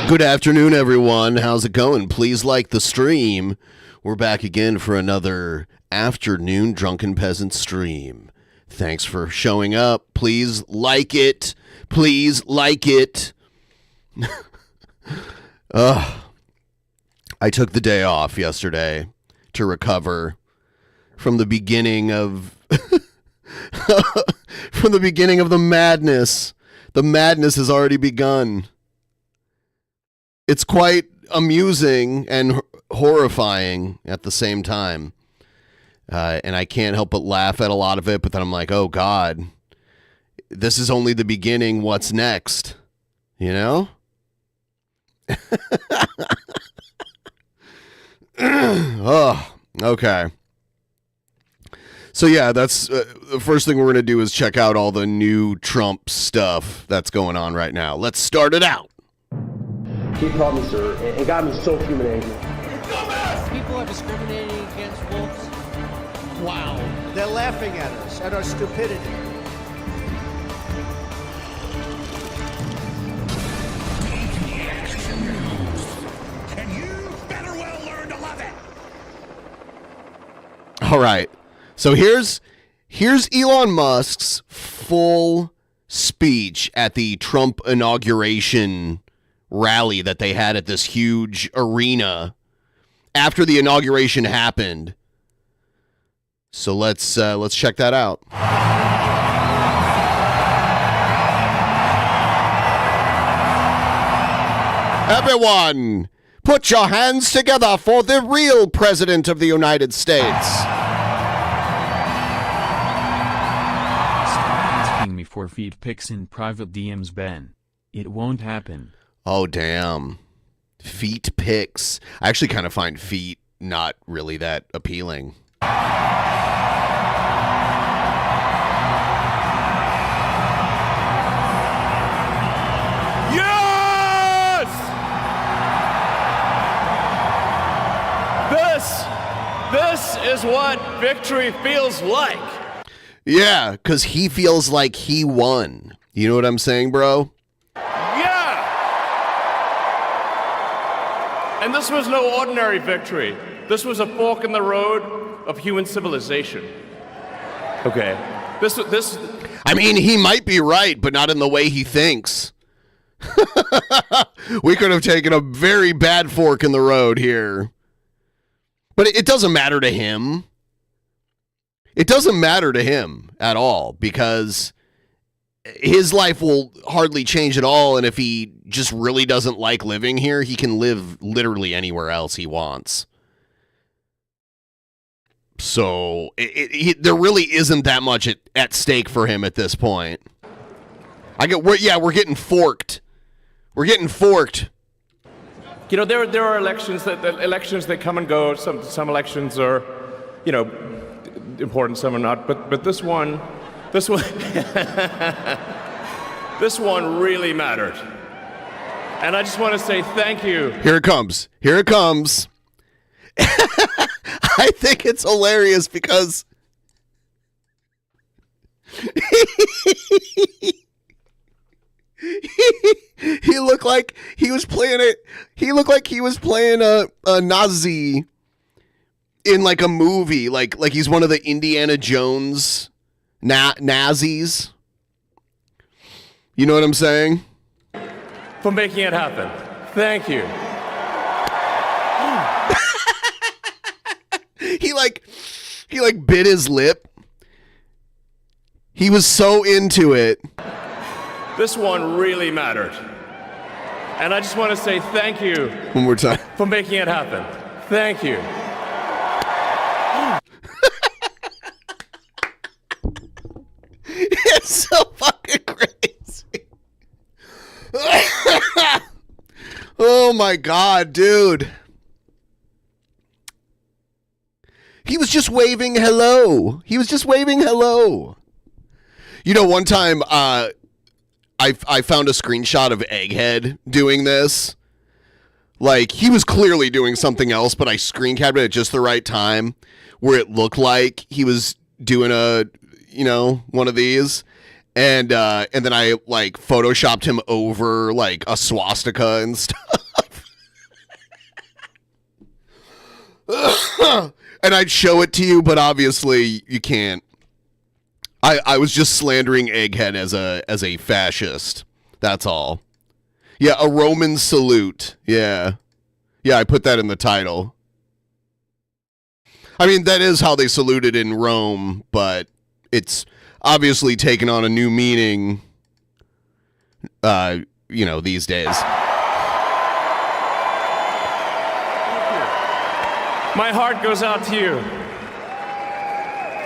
Good afternoon, everyone. How's it going? Please like the stream. We're back again for another afternoon Drunken Peasant stream. Thanks for showing up. Please like it. Please like it. I took the day off yesterday to recover from the beginning of from the beginning of the madness. The madness has already begun. It's quite amusing and horrifying at the same time. And I can't help but laugh at a lot of it, but then I'm like, oh God, this is only the beginning. What's next? You know? Oh, okay. So yeah, that's the first thing we're going to do is check out all the new Trump stuff that's going on right now. Let's start it out. He called me sir and got me so human angry. People are discriminating against wolves. Wow. They're laughing at us, at our stupidity. And you better well learn to love it. All right. So here's Elon Musk's full speech at the Trump inauguration rally that they had at this huge arena after the inauguration happened. So let's check that out. Everyone, put your hands together for the real President of the United States. Stop asking me for feed pics in private DMs, Ben. It won't happen. Oh, damn. Feet pics. I actually kind of find feet not really that appealing. Yes! This is what victory feels like. Yeah, because he feels like he won. You know what I'm saying, bro? And this was no ordinary victory. This was a fork in the road of human civilization. Okay. This. I mean, he might be right, but not in the way he thinks. We could have taken a very bad fork in the road here. But it doesn't matter to him. It doesn't matter to him at all because his life will hardly change at all, and if he just really doesn't like living here, he can live literally anywhere else he wants. So there really isn't that much at stake for him at this point. We're getting forked. We're getting forked. You know, there are elections that come and go. Some elections are, you know, important. Some are not. But this one. This one really mattered. And I just want to say thank you. Here it comes. Here it comes. I think it's hilarious because he looked like he was playing it. He looked like he was playing a Nazi in like a movie, like he's one of the Indiana Jones Nazis. You know what I'm saying? For making it happen. Thank you. He bit his lip. He was so into it. This one really mattered. And I just want to say thank you. One more time. For making it happen. Thank you. It's so fucking crazy. Oh my God, dude. He was just waving hello. He was just waving hello. You know, one time I found a screenshot of Egghead doing this. Like, he was clearly doing something else, but I screen capped it at just the right time where it looked like he was doing one of these. And then I like photoshopped him over like a swastika and stuff. And I'd show it to you, but obviously you can't. I was just slandering Egghead as a fascist. That's all. Yeah, a Roman salute. Yeah. Yeah, I put that in the title. I mean, that is how they saluted in Rome, but it's obviously taken on a new meaning, these days. My heart goes out to you.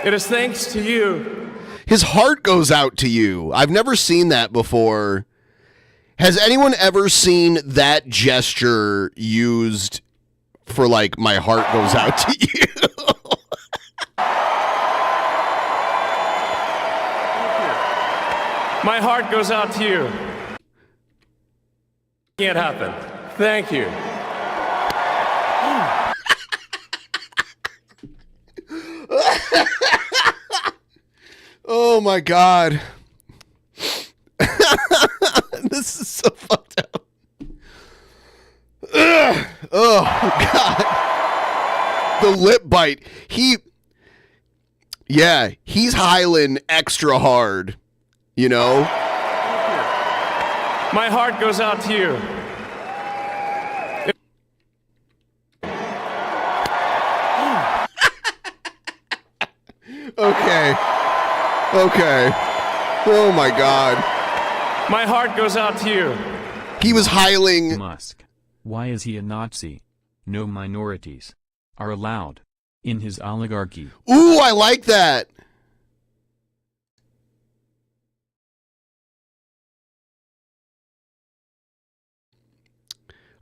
It is thanks to you. His heart goes out to you. I've never seen that before. Has anyone ever seen that gesture used for, like, my heart goes out to you? My heart goes out to you. Can't happen. Thank you. Oh my God. This is so fucked up. Ugh. Oh God. The lip bite. He's hiling extra hard, you know? My heart goes out to you. Okay. Oh my God. My heart goes out to you. He was hiling. Musk. Why is he a Nazi? No minorities are allowed in his oligarchy. Ooh, I like that.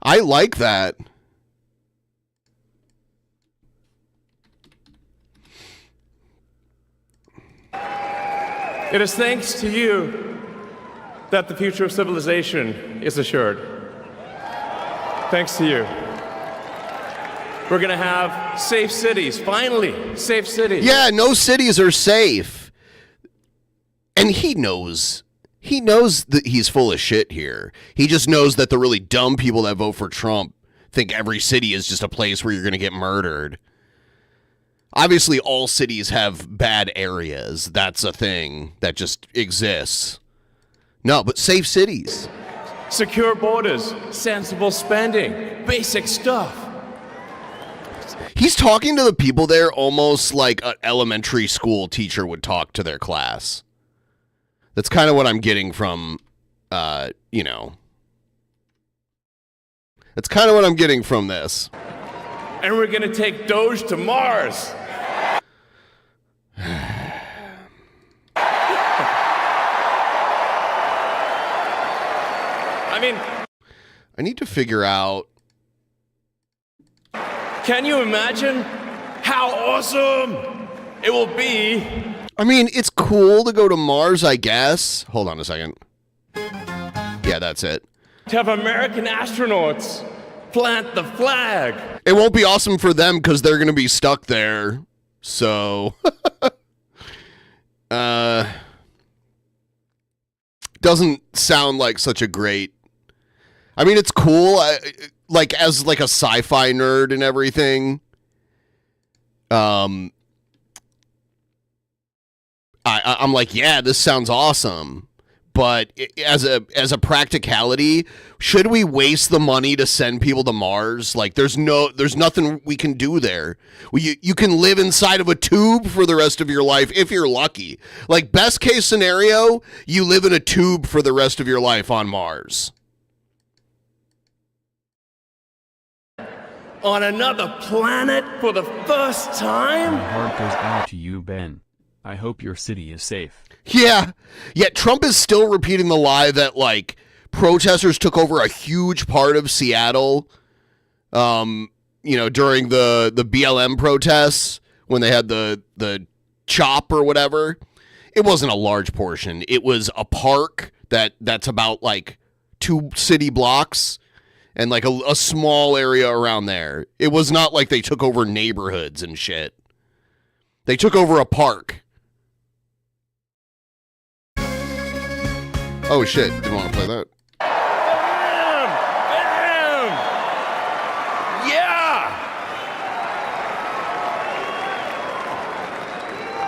I like that. It is thanks to you that the future of civilization is assured. Thanks to you. We're going to have safe cities, finally, safe cities. Yeah, no cities are safe. And he knows that he's full of shit here. He just knows that the really dumb people that vote for Trump think every city is just a place where you're going to get murdered. Obviously, all cities have bad areas. That's a thing that just exists. No, but safe cities. Secure borders, sensible spending, basic stuff. He's talking to the people there almost like an elementary school teacher would talk to their class. That's kind of what I'm getting from, That's kind of what I'm getting from this. And we're going to take Doge to Mars. I mean, I need to figure out. Can you imagine how awesome it will be? I mean, it's cool to go to Mars, I guess. Hold on a second. Yeah, that's it. To have American astronauts plant the flag. It won't be awesome for them because they're going to be stuck there. So, doesn't sound like such a great. I mean, it's cool. Like as like a sci-fi nerd and everything. I'm like, yeah, this sounds awesome. But as a practicality, should we waste the money to send people to Mars? Like, there's nothing we can do there. You can live inside of a tube for the rest of your life if you're lucky. Like, best case scenario, you live in a tube for the rest of your life on Mars. On another planet for the first time? My heart goes out to you, Ben. I hope your city is safe. Yeah. Yet Trump is still repeating the lie that, like, protesters took over a huge part of Seattle, during the BLM protests when they had the chop or whatever. It wasn't a large portion. It was a park that's about, like, 2 city blocks and, like, a small area around there. It was not like they took over neighborhoods and shit. They took over a park. Oh shit, didn't want to play that. Bam! Bam! Yeah!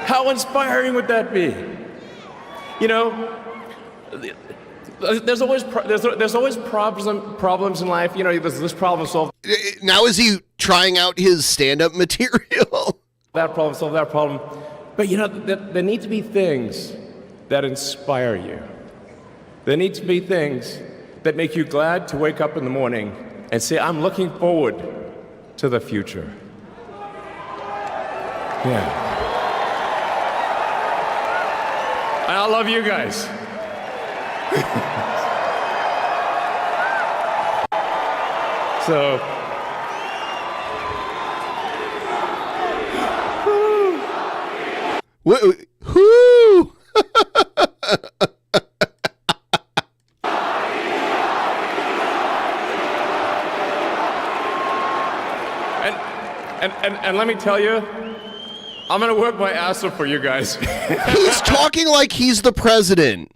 How inspiring would that be? You know, there's always problems in life. You know, there's this problem solved. Now is he trying out his stand-up material? That problem, solve that problem. But you know, there need to be things that inspire you. There need to be things that make you glad to wake up in the morning and say, I'm looking forward to the future. Yeah. And I love you guys. So, Whoo! And let me tell you, I'm gonna work my ass off for you guys. He's talking like he's the president.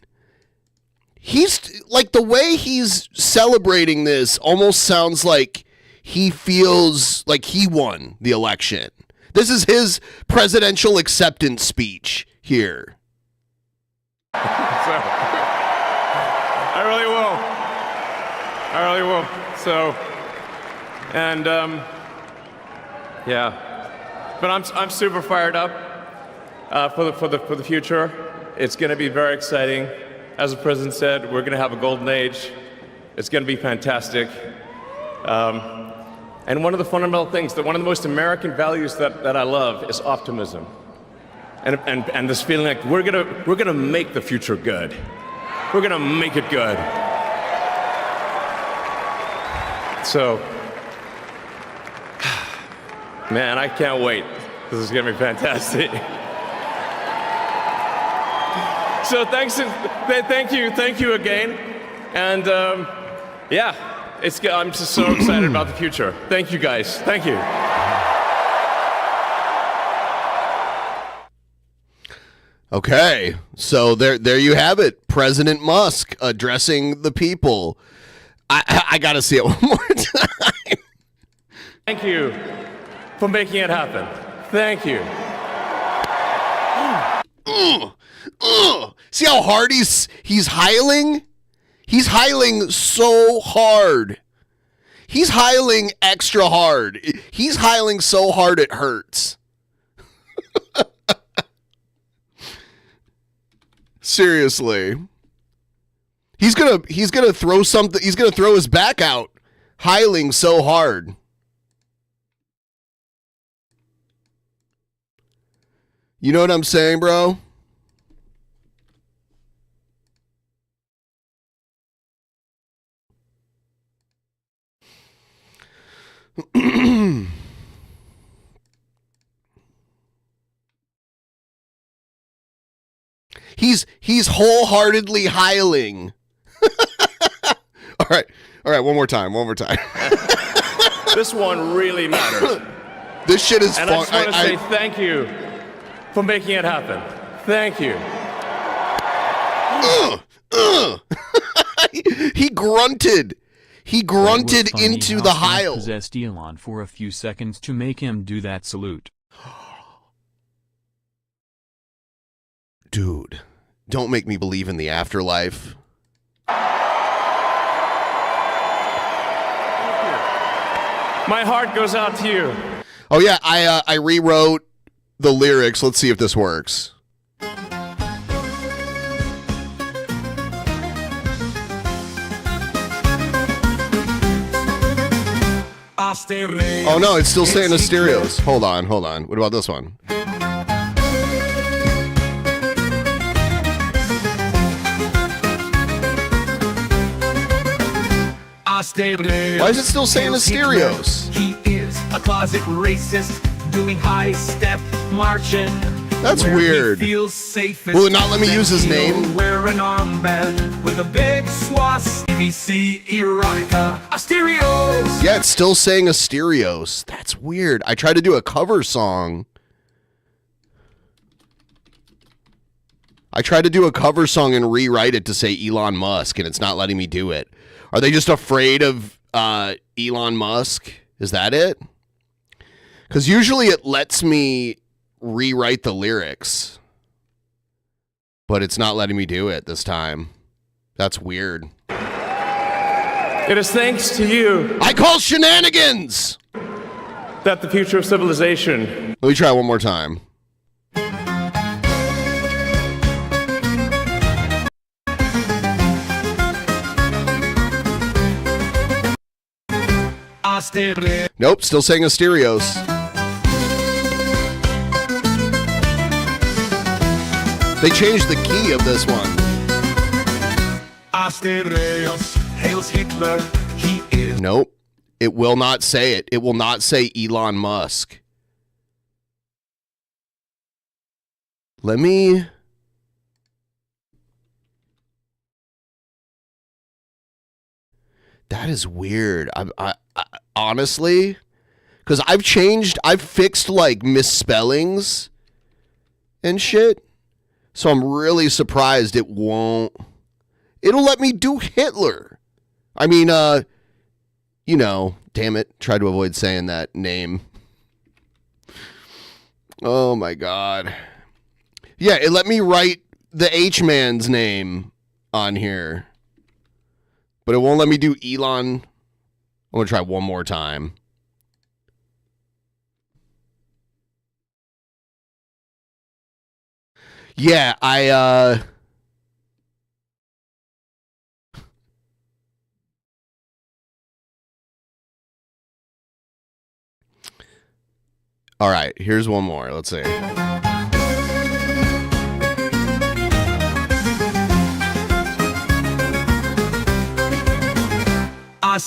He's like, the way he's celebrating this almost sounds like he feels like he won the election. This is his presidential acceptance speech here. So, I really will. So, and yeah, but I'm super fired up for the future. It's going to be very exciting. As the president said, we're going to have a golden age. It's going to be fantastic. And one of the fundamental things, one of the most American values that I love is optimism, and this feeling like we're gonna make the future good. We're gonna make it good. So, man, I can't wait. This is gonna be fantastic. So thank you again, and yeah, I'm just so excited about the future. Thank you guys. Thank you. Okay, so there you have it. President Musk addressing the people. I gotta see it one more time. Thank you for making it happen. Thank you. See how hard he's hiling? He's hiling so hard. He's hiling extra hard. He's hiling so hard it hurts. Seriously. He's gonna throw something. He's gonna throw his back out, hiling so hard. You know what I'm saying, bro? He's wholeheartedly hiling. All right, one more time. This one really matters. This shit is fun. And I just want to say thank you for making it happen. Thank you. He grunted. He grunted into the Hile. Heil. Possessed Elon for a few seconds to make him do that salute. Dude, don't make me believe in the afterlife. My heart goes out to you. Oh yeah, I rewrote the lyrics. Let's see if this works. Oh no, it's still saying Asterios. Hold on. What about this one? Why is it still saying Asterios? He is a closet racist, doing high step marching. That's weird. Will it not let me use his name? Wear an armband with a big swastika. Erotica. Asterios. Yeah, it's still saying Asterios. That's weird. I tried to do a cover song. And rewrite it to say Elon Musk, and it's not letting me do it. Are they just afraid of Elon Musk? Is that it? Because usually it lets me rewrite the lyrics, but it's not letting me do it this time. That's weird. It is thanks to you I call shenanigans that the future of civilization. Let me try one more time. Nope, still saying Asterios. They changed the key of this one. Asterios hails Hitler. He is. Nope. It will not say it. It will not say Elon Musk. Let me... That is weird. I honestly, because I've fixed like misspellings and shit. So I'm really surprised it won't. It'll let me do Hitler. I mean, you know, damn it. Try to avoid saying that name. Oh my God. Yeah, it let me write the H-man's name on here. But it won't let me do Elon. I'm going to try one more time. Yeah, all right, here's one more. Let's see.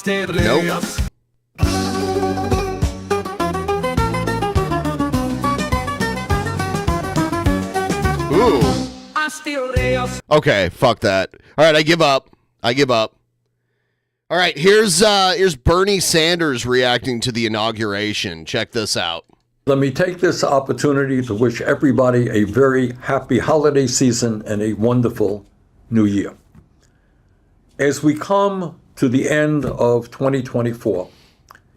Nope. Ooh. Okay, fuck that. All right, I give up. All right, here's Bernie Sanders reacting to the inauguration. Check this out. Let me take this opportunity to wish everybody a very happy holiday season and a wonderful new year. As we come to the end of 2024,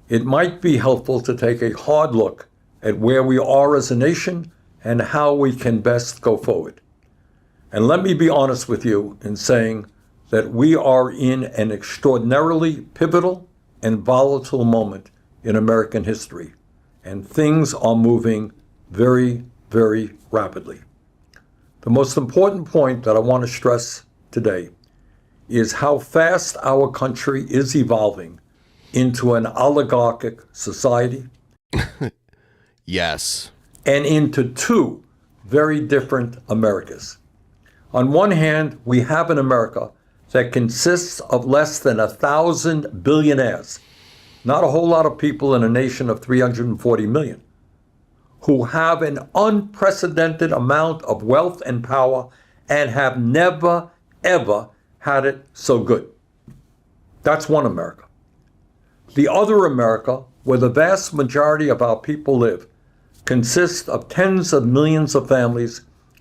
it might be helpful to take a hard look at where we are as a nation and how we can best go forward. And let me be honest with you in saying that we are in an extraordinarily pivotal and volatile moment in American history, and things are moving very, very rapidly. The most important point that I want to stress today is how fast our country is evolving into an oligarchic society. Yes. And into two very different Americas. On one hand, we have an America that consists of less than 1,000 billionaires, not a whole lot of people in a nation of 340 million, who have an unprecedented amount of wealth and power and have never, ever had it so good. That's one America. The other America, where the vast majority of our people live, consists of tens of millions of families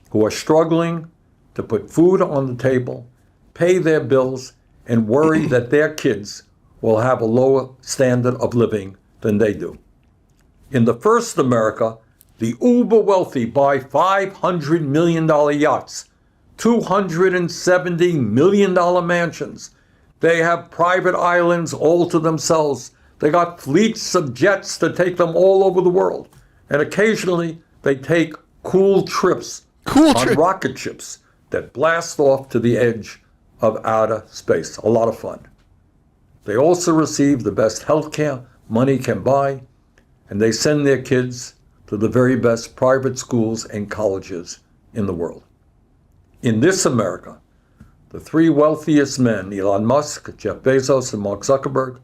who are struggling to put food on the table, pay their bills, and worry that their kids will have a lower standard of living than they do. In the first America, the uber wealthy buy $500 million yachts, $270 million mansions. They have private islands all to themselves. They got fleets of jets to take them all over the world. And occasionally they take cool trips on rocket ships that blast off to the edge of outer space. A lot of fun. They also receive the best health care money can buy, and they send their kids to the very best private schools and colleges in the world. In this America, the three wealthiest men, Elon Musk, Jeff Bezos, and Mark Zuckerberg,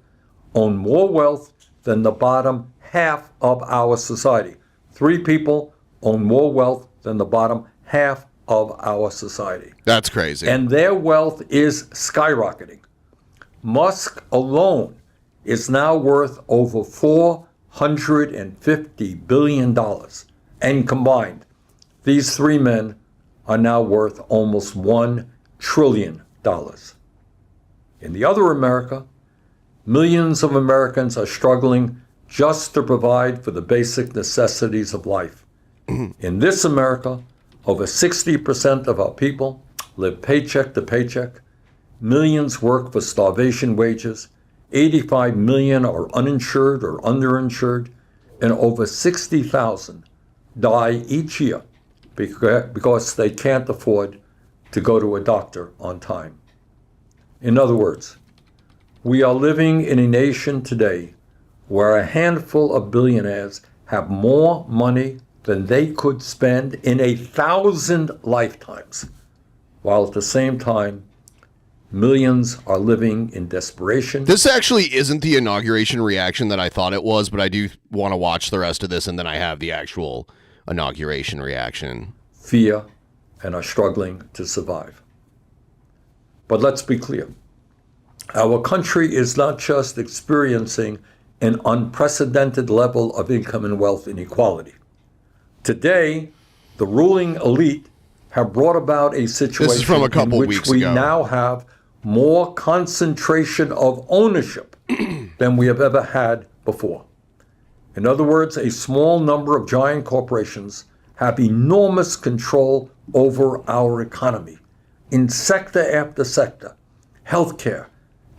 own more wealth than the bottom half of our society. Three people own more wealth than the bottom half of our society. That's crazy. And their wealth is skyrocketing. Musk alone is now worth over $450 billion. And combined, these three men are now worth almost $1 trillion. In the other America, millions of Americans are struggling just to provide for the basic necessities of life. In this America, over 60% of our people live paycheck to paycheck. Millions work for starvation wages. 85 million are uninsured or underinsured. And over 60,000 die each year because they can't afford to go to a doctor on time. In other words, we are living in a nation today where a handful of billionaires have more money than they could spend in 1,000 lifetimes, while at the same time, millions are living in desperation. This actually isn't the inauguration reaction that I thought it was, but I do want to watch the rest of this, and then I have the actual inauguration reaction. Fear, and are struggling to survive. But let's be clear. Our country is not just experiencing an unprecedented level of income and wealth inequality. Today, the ruling elite have brought about a situation in which we now have more concentration of ownership than we have ever had before. In other words, a small number of giant corporations have enormous control over our economy in sector after sector: healthcare,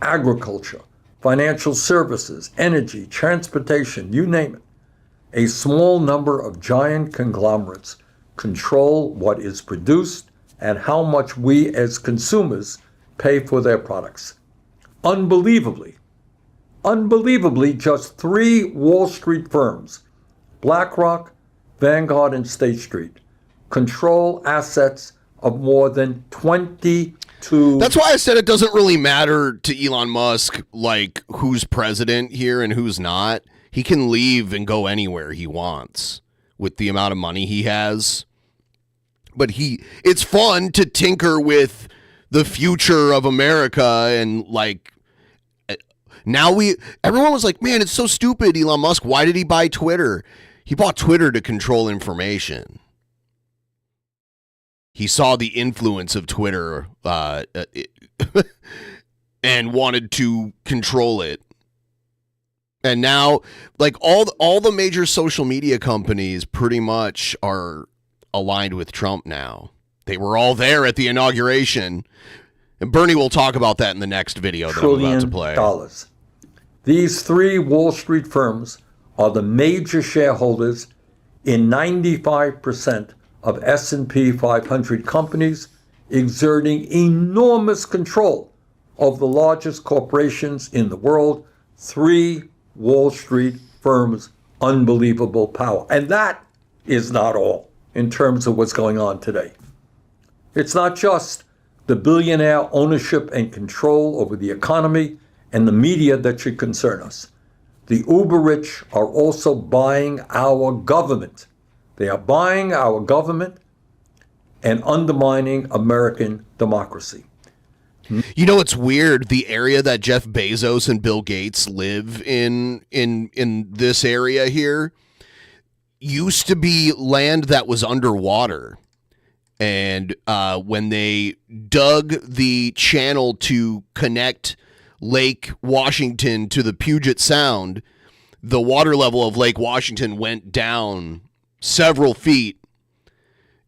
agriculture, financial services, energy, transportation, you name it. A small number of giant conglomerates control what is produced and how much we as consumers pay for their products. Unbelievably, just three Wall Street firms, BlackRock, Vanguard, and State Street, control assets of more than 22. That's why I said it doesn't really matter to Elon Musk, like, who's president here and who's not. He can leave and go anywhere he wants with the amount of money he has. But it's fun to tinker with the future of America, and like, now everyone was like, man, it's so stupid, Elon Musk. Why did he buy Twitter? He bought Twitter to control information. He saw the influence of Twitter and wanted to control it. And now, like, all the major social media companies pretty much are aligned with Trump now. They were all there at the inauguration. And Bernie will talk about that in the next video that I'm about to play. $1 trillion. These three Wall Street firms are the major shareholders in 95% of S&P 500 companies, exerting enormous control of the largest corporations in the world. Three Wall Street firms, unbelievable power. And that is not all in terms of what's going on today. It's not just the billionaire ownership and control over the economy and the media that should concern us. The uber rich are also buying our government. They are buying our government and undermining American democracy. You know, it's weird. The area that Jeff Bezos and Bill Gates live in this area here used to be land that was underwater. And when they dug the channel to connect Lake Washington to the Puget Sound, the water level of Lake Washington went down several feet,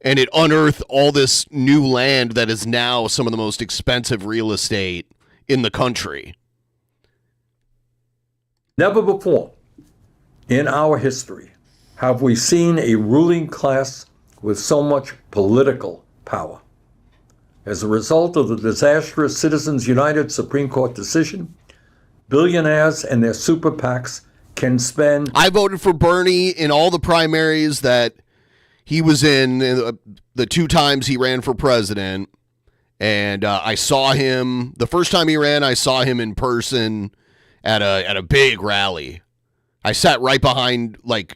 and it unearthed all this new land that is now some of the most expensive real estate in the country. Never before in our history have we seen a ruling class with so much political power. As a result of the disastrous Citizens United Supreme Court decision, billionaires and their super PACs can spend... I voted for Bernie in all the primaries that he was in the 2 times he ran for president. And I saw him, the first time he ran, I saw him in person at a big rally. I sat right behind, not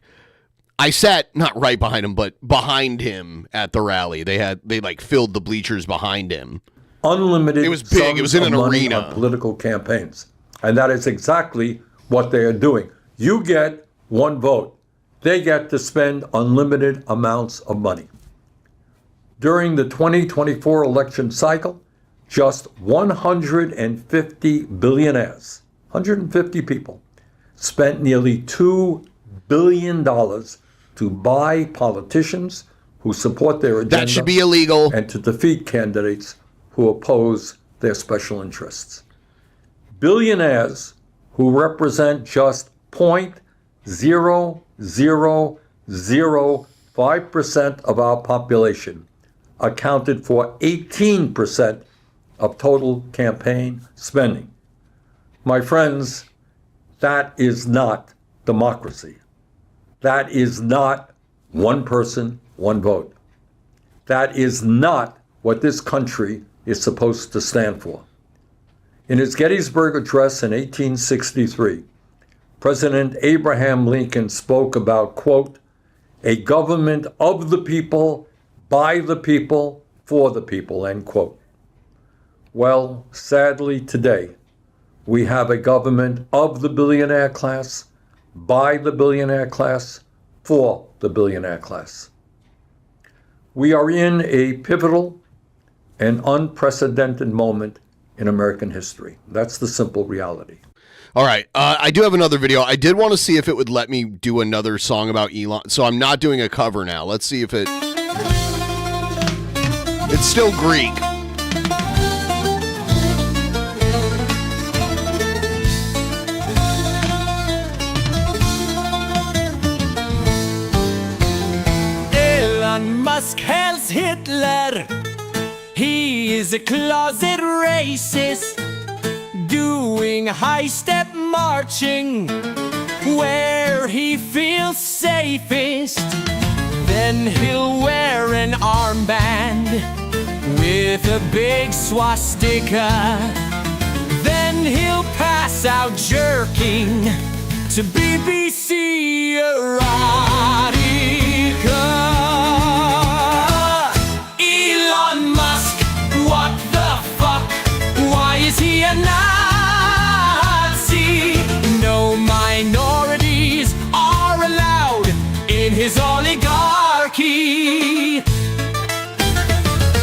right behind him, but behind him at the rally. They filled the bleachers behind him. Unlimited. It was big. It was in an arena. On political campaigns. And that is exactly what they are doing. You get 1 vote. They get to spend unlimited amounts of money. During the 2024 election cycle, just 150 billionaires, 150 people, spent nearly $2 billion to buy politicians who support their agenda. That should be illegal. And to defeat candidates who oppose their special interests. Billionaires who represent just 0.0005% of our population accounted for 18% of total campaign spending. My friends, that is not democracy. That is not 1 person, 1 vote. That is not what this country is supposed to stand for. In his Gettysburg Address in 1863, President Abraham Lincoln spoke about, quote, a government of the people, by the people, for the people, end quote. Well, sadly today, we have a government of the billionaire class, by the billionaire class, for the billionaire class. We are in a pivotal and unprecedented moment in American history. That's the simple reality. All right. I do have another video. I did want to see if it would let me do another song about Elon. So I'm not doing a cover now. Let's see if it's still Greek. Elon Musk hails Hitler. He is a closet racist, doing high-step marching where he feels safest. Then he'll wear an armband with a big swastika. Then he'll pass out jerking to BBC erotica. Elon Musk, what the fuck? Why is he a Nazi? No minorities are allowed in his oligarchy.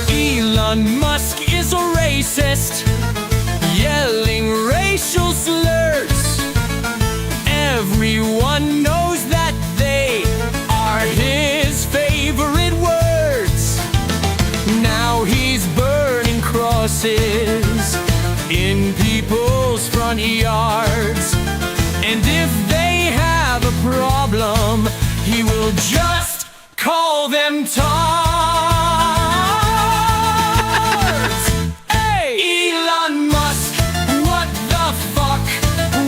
Elon Musk is a racist, yelling racial slurs. Everyone knows that they are his favorite words. Now he's burning crosses in people's front yards. And if they have a problem, he will just call them tards. Hey, Elon Musk, what the fuck?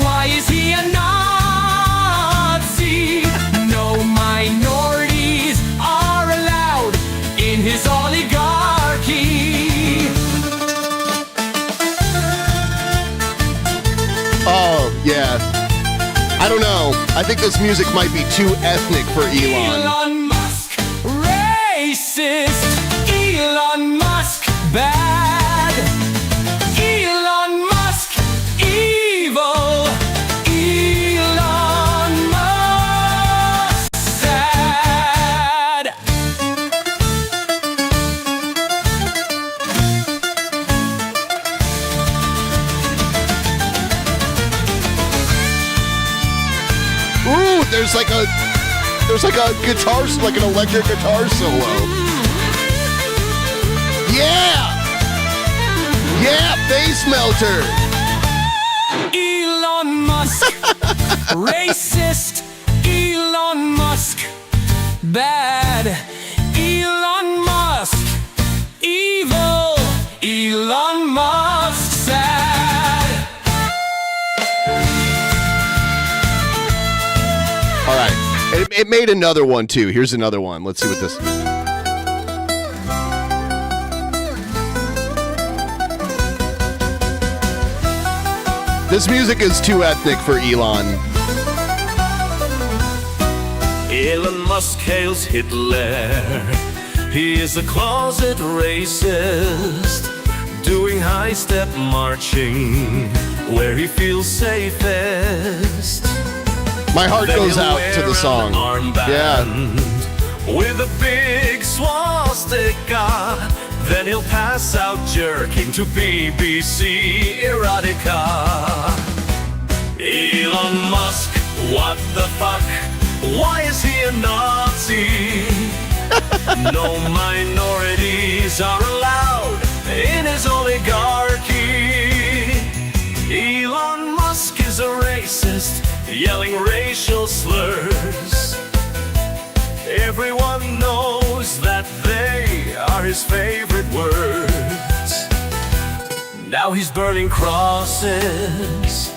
Why is he a Nazi? No minorities are allowed in his oligarchy. Oh, yeah. I don't know. I think this music might be too ethnic for Elon. Elon Musk, racist. Elon Musk, bad. there's like a guitar, like an electric guitar solo. Yeah! Yeah, face melter. Elon Musk, racist. Elon Musk, bad. Elon Musk, evil. Elon Musk, sad. All right. It made another one, too. Here's another one. Let's see what this... This music is too ethnic for Elon. Elon Musk hails Hitler. He is a closet racist, doing high-step marching where he feels safest. My heart goes out to the song. Yeah. With a big swastika, then he'll pass out jerking to BBC erotica. Elon Musk, what the fuck? Why is he a Nazi? No minorities are allowed in his oligarchy. Elon Musk is a racist, yelling racial slurs. Everyone knows that they are his favorite words. Now he's burning crosses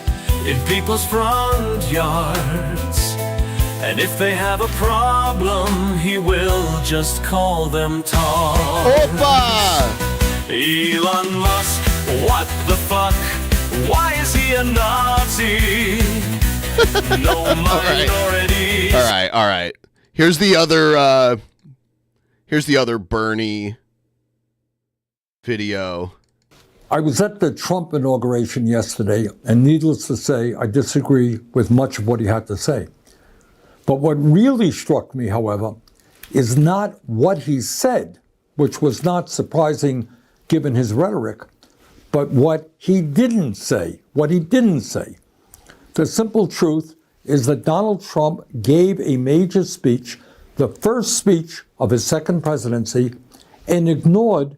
in people's front yards. And if they have a problem, he will just call them tards. Opa! Elon Musk, what the fuck? Why is he a Nazi? No minorities. All right. Here's the other Bernie video. I was at the Trump inauguration yesterday, and needless to say, I disagree with much of what he had to say. But what really struck me, however, is not what he said, which was not surprising given his rhetoric, but what he didn't say. The simple truth is that Donald Trump gave a major speech, the first speech of his second presidency, and ignored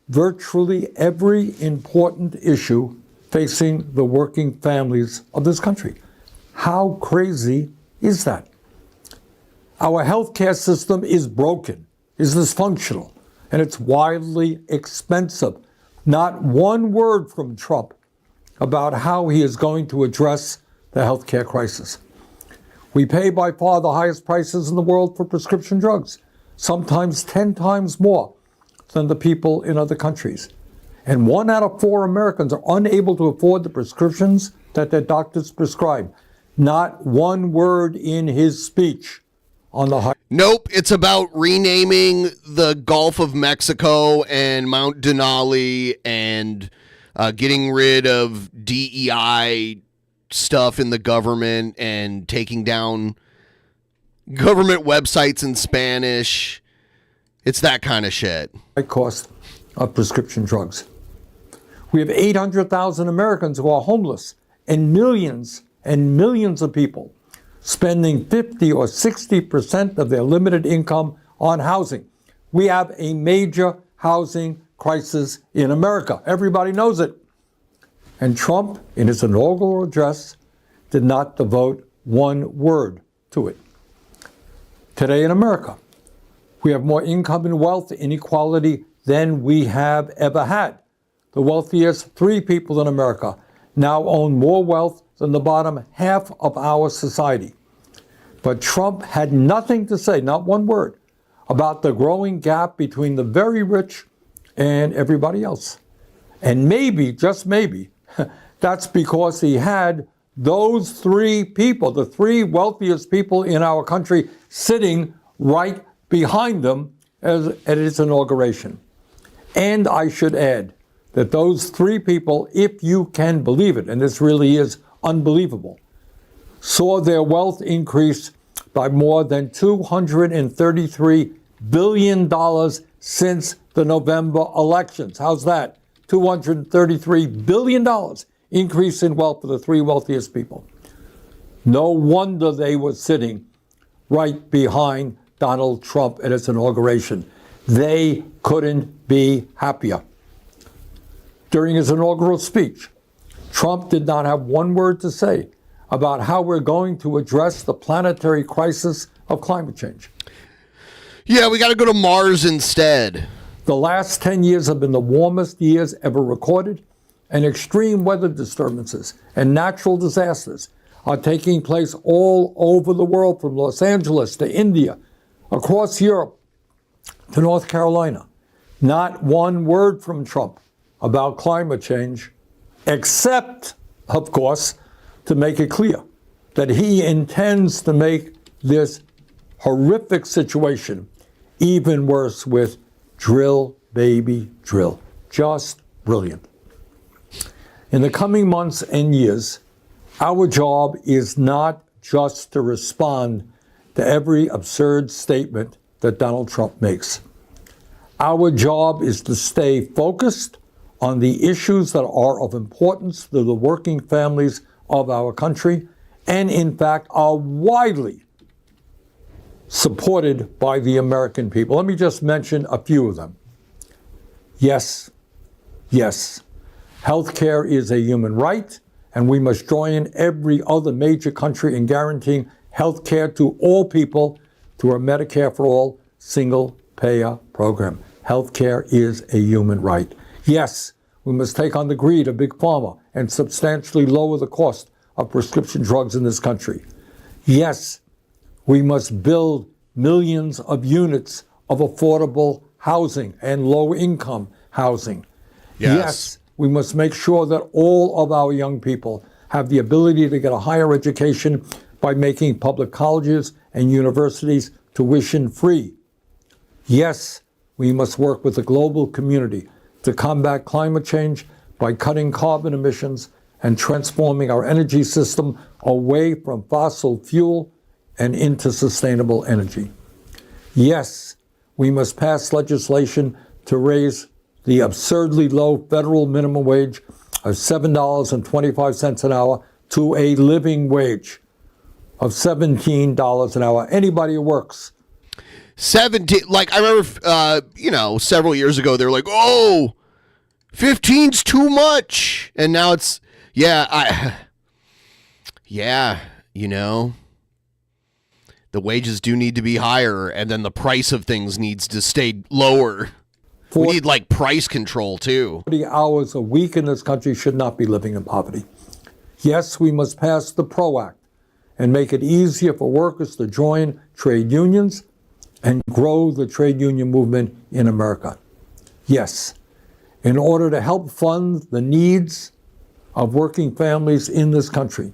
virtually every important issue facing the working families of this country. How crazy is that? Our healthcare system is broken, is dysfunctional, and it's wildly expensive. Not one word from Trump about how he is going to address the healthcare crisis. We pay by far the highest prices in the world for prescription drugs, sometimes 10 times more than the people in other countries. And 1 out of 4 Americans are unable to afford the prescriptions that their doctors prescribe. Not one word in his speech on the high. Nope, it's about renaming the Gulf of Mexico and Mount Denali and getting rid of DEI stuff in the government and taking down government websites in Spanish. It's that kind of shit. High cost of prescription drugs. We have 800,000 Americans who are homeless and millions of people spending 50 or 60% of their limited income on housing. We have a major housing crisis in America. Everybody knows it. And Trump, in his inaugural address, did not devote one word to it. Today in America, we have more income and wealth inequality than we have ever had. The wealthiest 3 people in America now own more wealth than the bottom half of our society. But Trump had nothing to say, not one word, about the growing gap between the very rich and everybody else. And maybe, just maybe, that's because he had those 3 people, the 3 wealthiest people in our country, sitting right behind them at his inauguration. And I should add that those 3 people, if you can believe it, and this really is unbelievable, saw their wealth increase by more than $233 billion since the November elections. How's that? $233 billion increase in wealth for the 3 wealthiest people. No wonder they were sitting right behind Donald Trump at his inauguration. They couldn't be happier. During his inaugural speech, Trump did not have one word to say about how we're going to address the planetary crisis of climate change. Yeah, we got to go to Mars instead. The last 10 years have been the warmest years ever recorded, and extreme weather disturbances and natural disasters are taking place all over the world, from Los Angeles to India, across Europe to North Carolina. Not one word from Trump about climate change, except, of course, to make it clear that he intends to make this horrific situation even worse with drill, baby, drill. Just brilliant. In the coming months and years, our job is not just to respond to every absurd statement that Donald Trump makes. Our job is to stay focused on the issues that are of importance to the working families of our country, and in fact are widely supported by the American people. Let me just mention a few of them. Yes, healthcare is a human right, and we must join every other major country in guaranteeing healthcare to all people through our Medicare for All single-payer program. Healthcare is a human right. Yes, we must take on the greed of Big Pharma and substantially lower the cost of prescription drugs in this country. Yes, we must build millions of units of affordable housing and low-income housing. Yes, we must make sure that all of our young people have the ability to get a higher education by making public colleges and universities tuition-free. Yes, we must work with the global community to combat climate change by cutting carbon emissions and transforming our energy system away from fossil fuel and into sustainable energy. Yes, we must pass legislation to raise the absurdly low federal minimum wage of $7.25 an hour to a living wage of $17 an hour. Anybody who works. 17, like I remember, several years ago, they were like, oh, 15's too much. And now it's, the wages do need to be higher, and then the price of things needs to stay lower. We need like price control too. 40 hours a week in this country should not be living in poverty. Yes, we must pass the PRO Act and make it easier for workers to join trade unions and grow the trade union movement in America. Yes, in order to help fund the needs of working families in this country,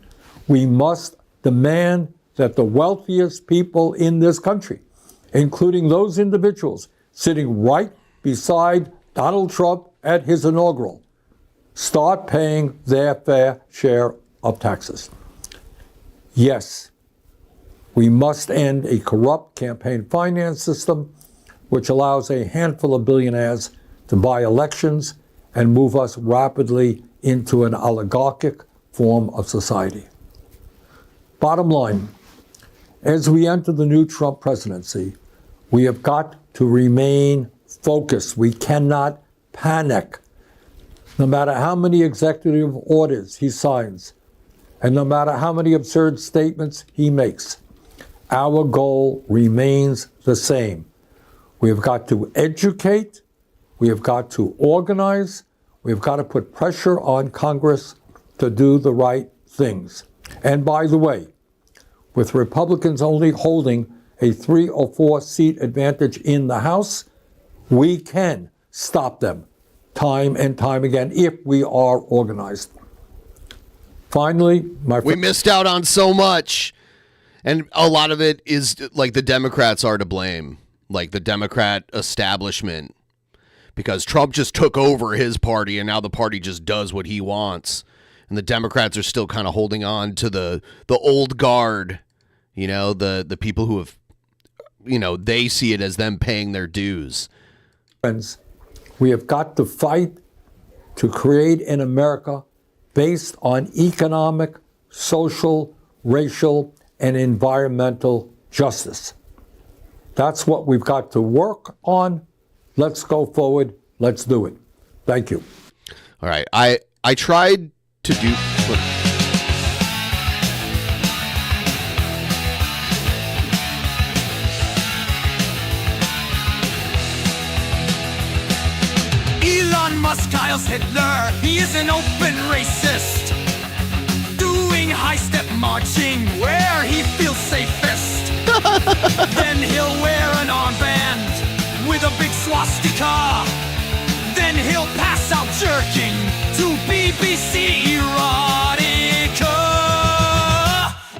we must demand that the wealthiest people in this country, including those individuals sitting right beside Donald Trump at his inaugural, start paying their fair share of taxes. Yes, we must end a corrupt campaign finance system which allows a handful of billionaires to buy elections and move us rapidly into an oligarchic form of society. Bottom line, as we enter the new Trump presidency, we have got to remain focused. We cannot panic. No matter how many executive orders he signs, and no matter how many absurd statements he makes, our goal remains the same. We have got to educate, we have got to organize, we have got to put pressure on Congress to do the right things. And by the way, with Republicans only holding a 3 or 4 seat advantage in the House, we can stop them time and time again if we are organized. Finally, we missed out on so much. And a lot of it is like the Democrats are to blame, like the Democrat establishment, because Trump just took over his party and now the party just does what he wants. And the Democrats are still kind of holding on to the old guard, the people who have, they see it as them paying their dues. Friends, we have got to fight to create an America based on economic, social, racial, and environmental justice. That's what we've got to work on. Let's go forward. Let's do it. Thank you. All right. I tried to do... Elon Musk, Kyle's Hitler, he is an open racist. Doing high-step marching where he feels safest. Then he'll wear an armband with a big swastika. Then he'll pass out jerking to BBC erotica.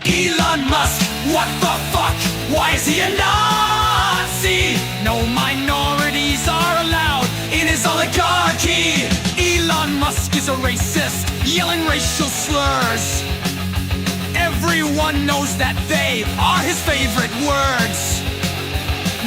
Elon Musk, what the fuck? Why is he a Nazi? No minorities are allowed in his oligarchy. Elon Musk is a racist, yelling racial slurs. Everyone knows that they are his favorite words.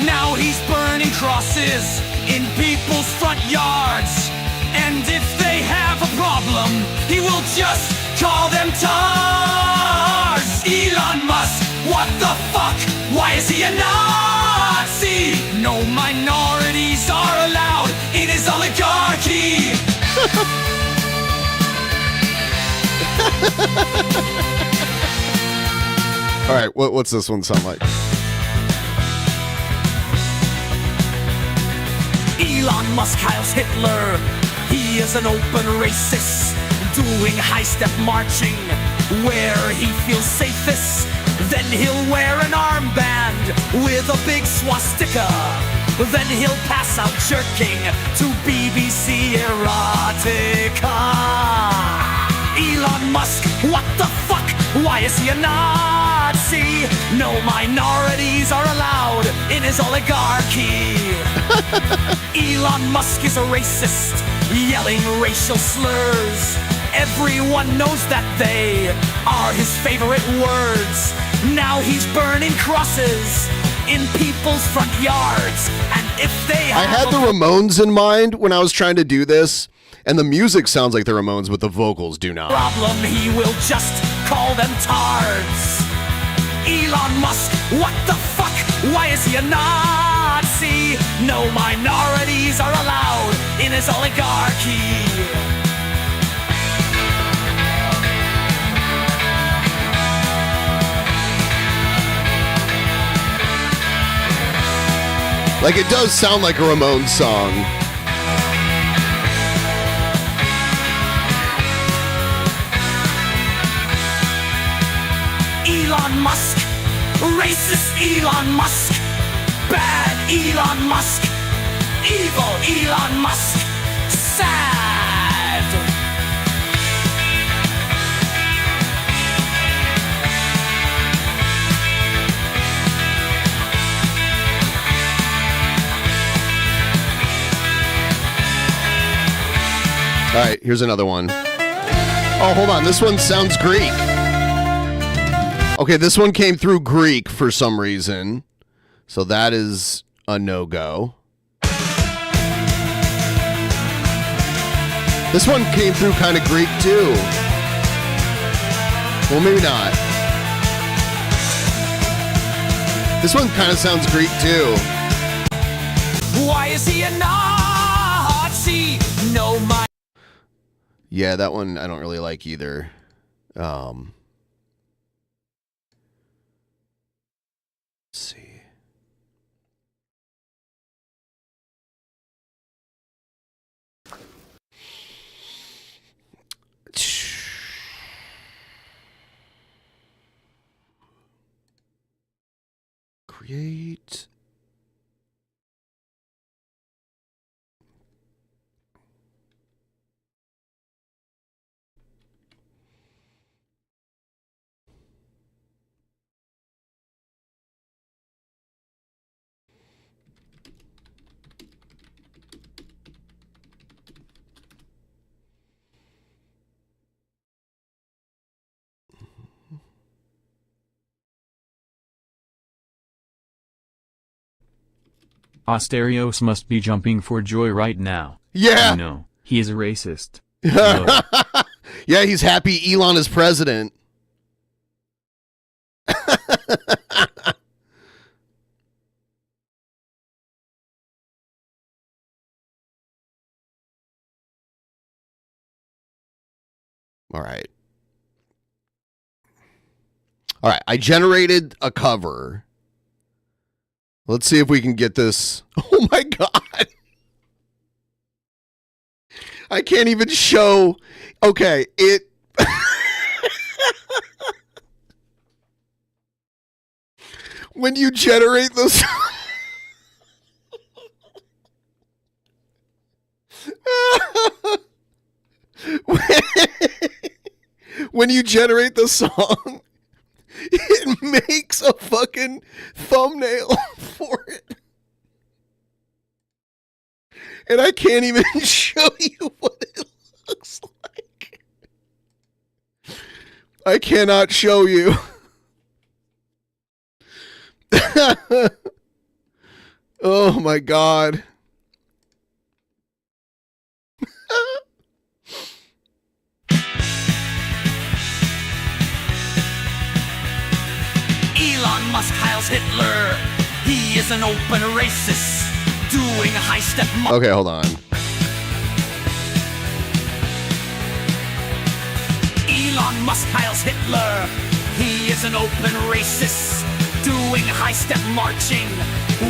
Now he's burning crosses in people's front yards. And if they have a problem, he will just call them tars. Elon Musk, what the fuck? Why is he a Nazi? No minorities are allowed in his oligarchy. All right, what's this one sound like? Elon Musk, Kyle's Hitler. He is an open racist, doing high-step marching where he feels safest. Then he'll wear an armband with a big swastika. Then he'll pass out jerking to BBC erotica. Elon Musk, what the fuck? Why is he a Nazi? No minorities are allowed in his oligarchy. Elon Musk is a racist, yelling racial slurs. Everyone knows that they are his favorite words. Now he's burning crosses in people's front yards. And if they I had the Ramones in mind when I was trying to do this, and the music sounds like the Ramones, but the vocals do not. Problem, he will just call them tards. Elon Musk, what the fuck? Why is he a Nazi? No minorities are allowed in his oligarchy. Like, it does sound like a Ramones song. Elon Musk, racist Elon Musk, bad Elon Musk, evil Elon Musk, sad. All right, here's another one. Oh, hold on. This one sounds Greek. Okay, this one came through Greek for some reason. So that is a no-go. This one came through kind of Greek too. Well, maybe not. This one kind of sounds Greek too. Why is he a Nazi? No, my. Yeah, that one I don't really like either. Let's see. Create. Asterios must be jumping for joy right now. Yeah. No, he is a racist. Yeah, he's happy Elon is president. All right. All right. I generated a cover. Let's see if we can get this. Oh my God. I can't even show. Okay. It. When you generate this. When you generate the song, it makes a fucking thumbnail for it. And I can't even show you what it looks like. I cannot show you. Oh my God. Elon Musk Heils Hitler. He is an open racist, doing a high step. Okay, hold on. Elon Musk Heils Hitler. He is an open racist, doing high step marching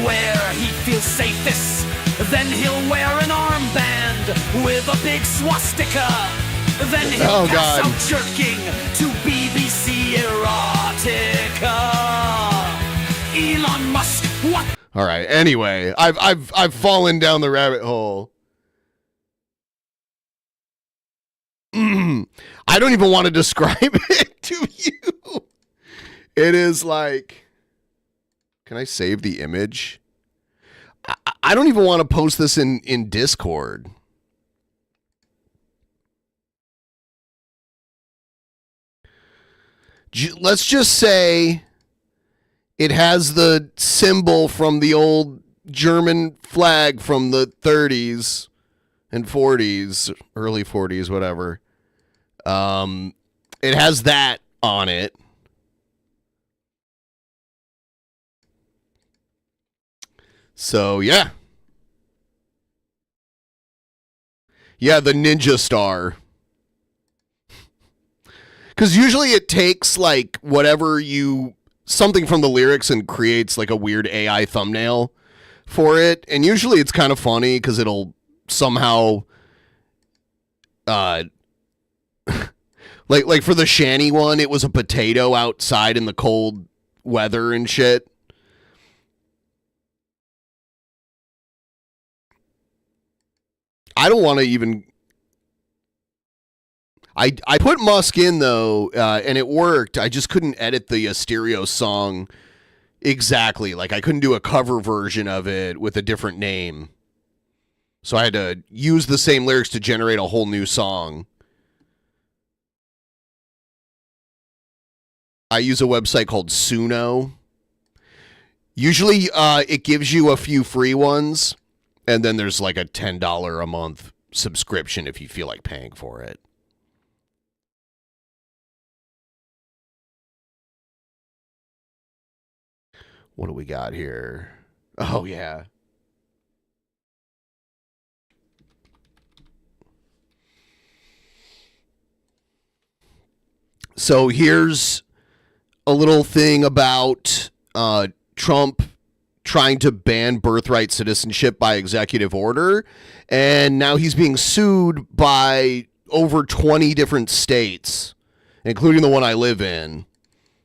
where he feels safest. Then he'll wear an armband with a big swastika. Then he'll pass out jerking to BBC erotica. Elon Musk, what? All right. Anyway, I've fallen down the rabbit hole. I don't even want to describe it to you. It is like, can I save the image? I don't even want to post this in Discord. Let's just say it has the symbol from the old German flag from the 30s and 40s, early 40s, whatever. It has that on it. So, yeah. Yeah, the ninja star. Because usually it takes, like, whatever something from the lyrics and creates, like, a weird AI thumbnail for it. And usually it's kind of funny because it'll somehow, like for the Shanny one, it was a potato outside in the cold weather and shit. I don't want to even... I put Musk in, though, and it worked. I just couldn't edit the stereo song exactly. Like, I couldn't do a cover version of it with a different name. So I had to use the same lyrics to generate a whole new song. I use a website called Suno. Usually, it gives you a few free ones, and then there's like a $10 a month subscription if you feel like paying for it. What do we got here? Oh, yeah. So here's a little thing about Trump trying to ban birthright citizenship by executive order. And now he's being sued by over 20 different states, including the one I live in.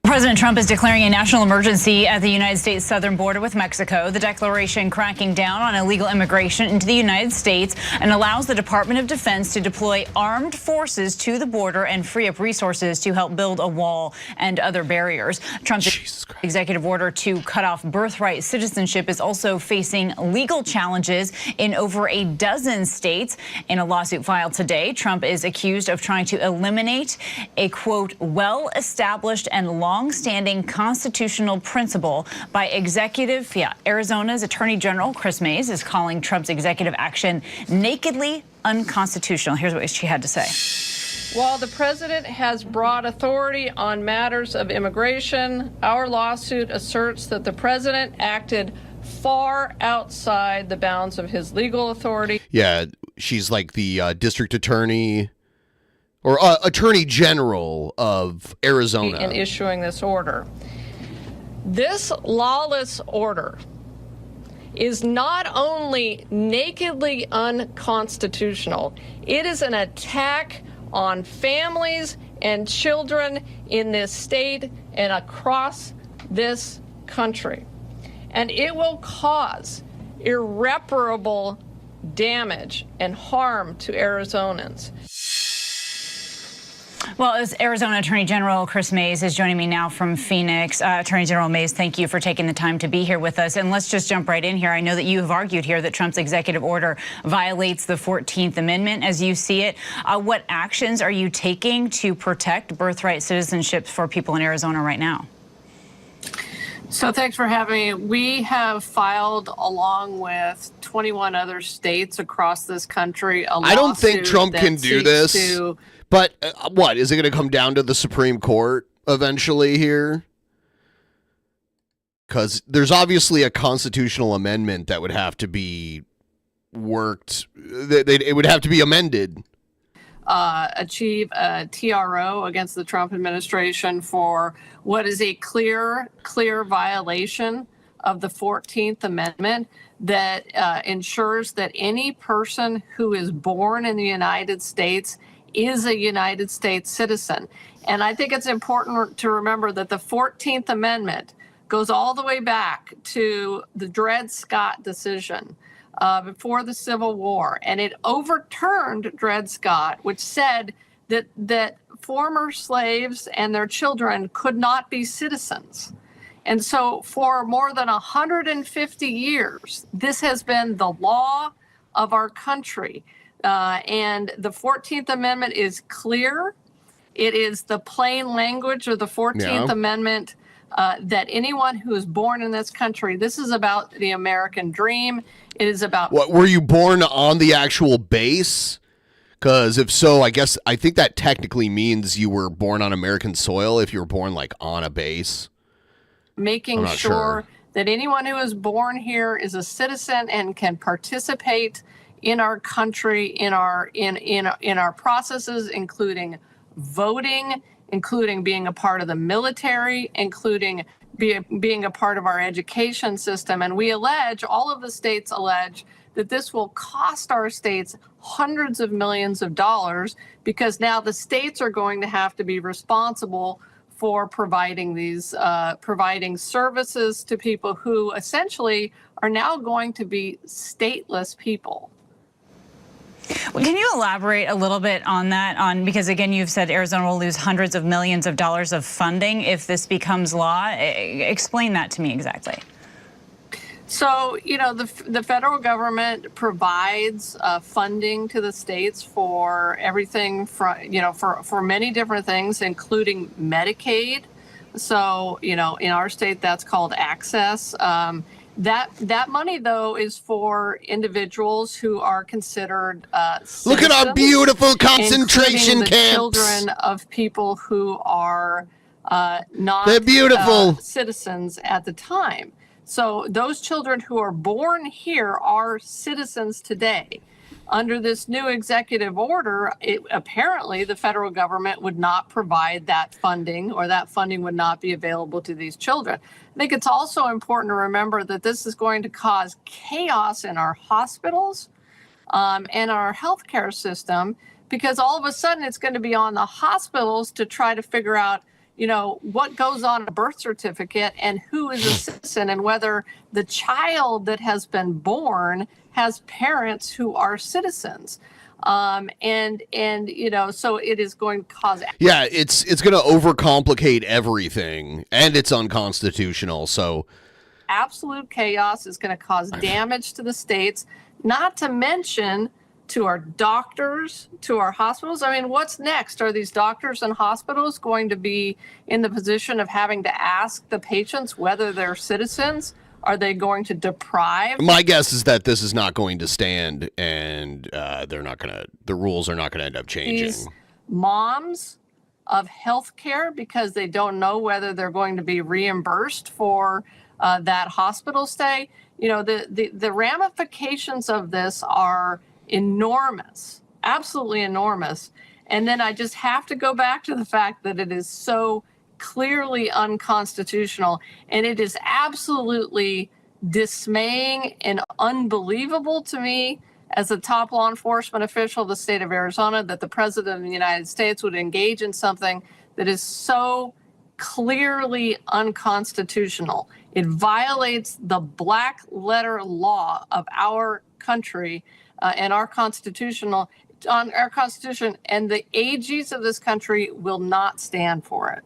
President Trump is declaring a national emergency at the United States southern border with Mexico. The declaration cracking down on illegal immigration into the United States and allows the Department of Defense to deploy armed forces to the border and free up resources to help build a wall and other barriers. Trump's executive order to cut off birthright citizenship is also facing legal challenges in over a dozen states. In a lawsuit filed today, Trump is accused of trying to eliminate a, quote, well-established and long-standing constitutional principle by executive. Arizona's Attorney General Chris Mays is calling Trump's executive action nakedly unconstitutional. Here's what she had to say. While the president has broad authority on matters of immigration, our lawsuit asserts that the president acted far outside the bounds of his legal authority. Yeah, she's like the district attorney or Attorney General of Arizona, in issuing this order. This lawless order is not only nakedly unconstitutional, it is an attack on families and children in this state and across this country. And it will cause irreparable damage and harm to Arizonans. Well, as Arizona Attorney General Chris Mays is joining me now from Phoenix. Attorney General Mays, thank you for taking the time to be here with us. And let's just jump right in here. I know that you have argued here that Trump's executive order violates the 14th Amendment as you see it. What actions are you taking to protect birthright citizenship for people in Arizona right now? So thanks for having me. We have filed, along with 21 other states across this country, a I don't think lawsuit Trump that can do seeks this. to- But what, is it going to come down to the Supreme Court eventually here? Because there's obviously a constitutional amendment that would have to be worked. It would have to be amended. Achieve a TRO against the Trump administration for what is a clear violation of the 14th Amendment that ensures that any person who is born in the United States is a United States citizen. And I think it's important to remember that the 14th Amendment goes all the way back to the Dred Scott decision before the Civil War. And it overturned Dred Scott, which said that former slaves and their children could not be citizens. And so for more than 150 years, this has been the law of our country. And the 14th Amendment is clear. It is the plain language of the 14th Amendment that anyone who is born in this country, this is about the American dream. It is about... What, were you born on the actual base? Because if so, I think that technically means you were born on American soil if you were born like on a base. Making sure that anyone who is born here is a citizen and can participate in our country, in our processes, including voting, including being a part of the military, including being a part of our education system. And we allege, all of the states allege, that this will cost our states hundreds of millions of dollars because now the states are going to have to be responsible for providing these providing services to people who essentially are now going to be stateless people. Well, can you elaborate a little bit on that? Because again, you've said Arizona will lose hundreds of millions of dollars of funding if this becomes law. Explain that to me exactly. So, the federal government provides funding to the states for everything from, for many different things, including Medicaid. So, in our state, that's called access. That money, though, is for individuals who are considered citizens. Look at our beautiful concentration the camps. Children of people who are not They're beautiful. Citizens at the time. So those children who are born here are citizens today. Under this new executive order, apparently the federal government would not provide that funding, or that funding would not be available to these children. I think it's also important to remember that this is going to cause chaos in our hospitals and our healthcare system, because all of a sudden it's going to be on the hospitals to try to figure out what goes on a birth certificate and who is a citizen, and whether the child that has been born has parents who are citizens. So it is going to cause... Yeah, it's going to overcomplicate everything, and it's unconstitutional, so... Absolute chaos is going to cause damage to the states, not to mention to our doctors, to our hospitals. I mean, what's next? Are these doctors and hospitals going to be in the position of having to ask the patients whether they're citizens? Are they going to deprive? My guess is that this is not going to stand, and the rules are not going to end up changing. These moms of health care, because they don't know whether they're going to be reimbursed for that hospital stay. The ramifications of this are enormous, absolutely enormous. And then I just have to go back to the fact that it is so clearly unconstitutional, and it is absolutely dismaying and unbelievable to me as a top law enforcement official of the state of Arizona that the president of the United States would engage in something that is so clearly unconstitutional. It violates the black letter law of our country and our constitution, and the AGs of this country will not stand for it.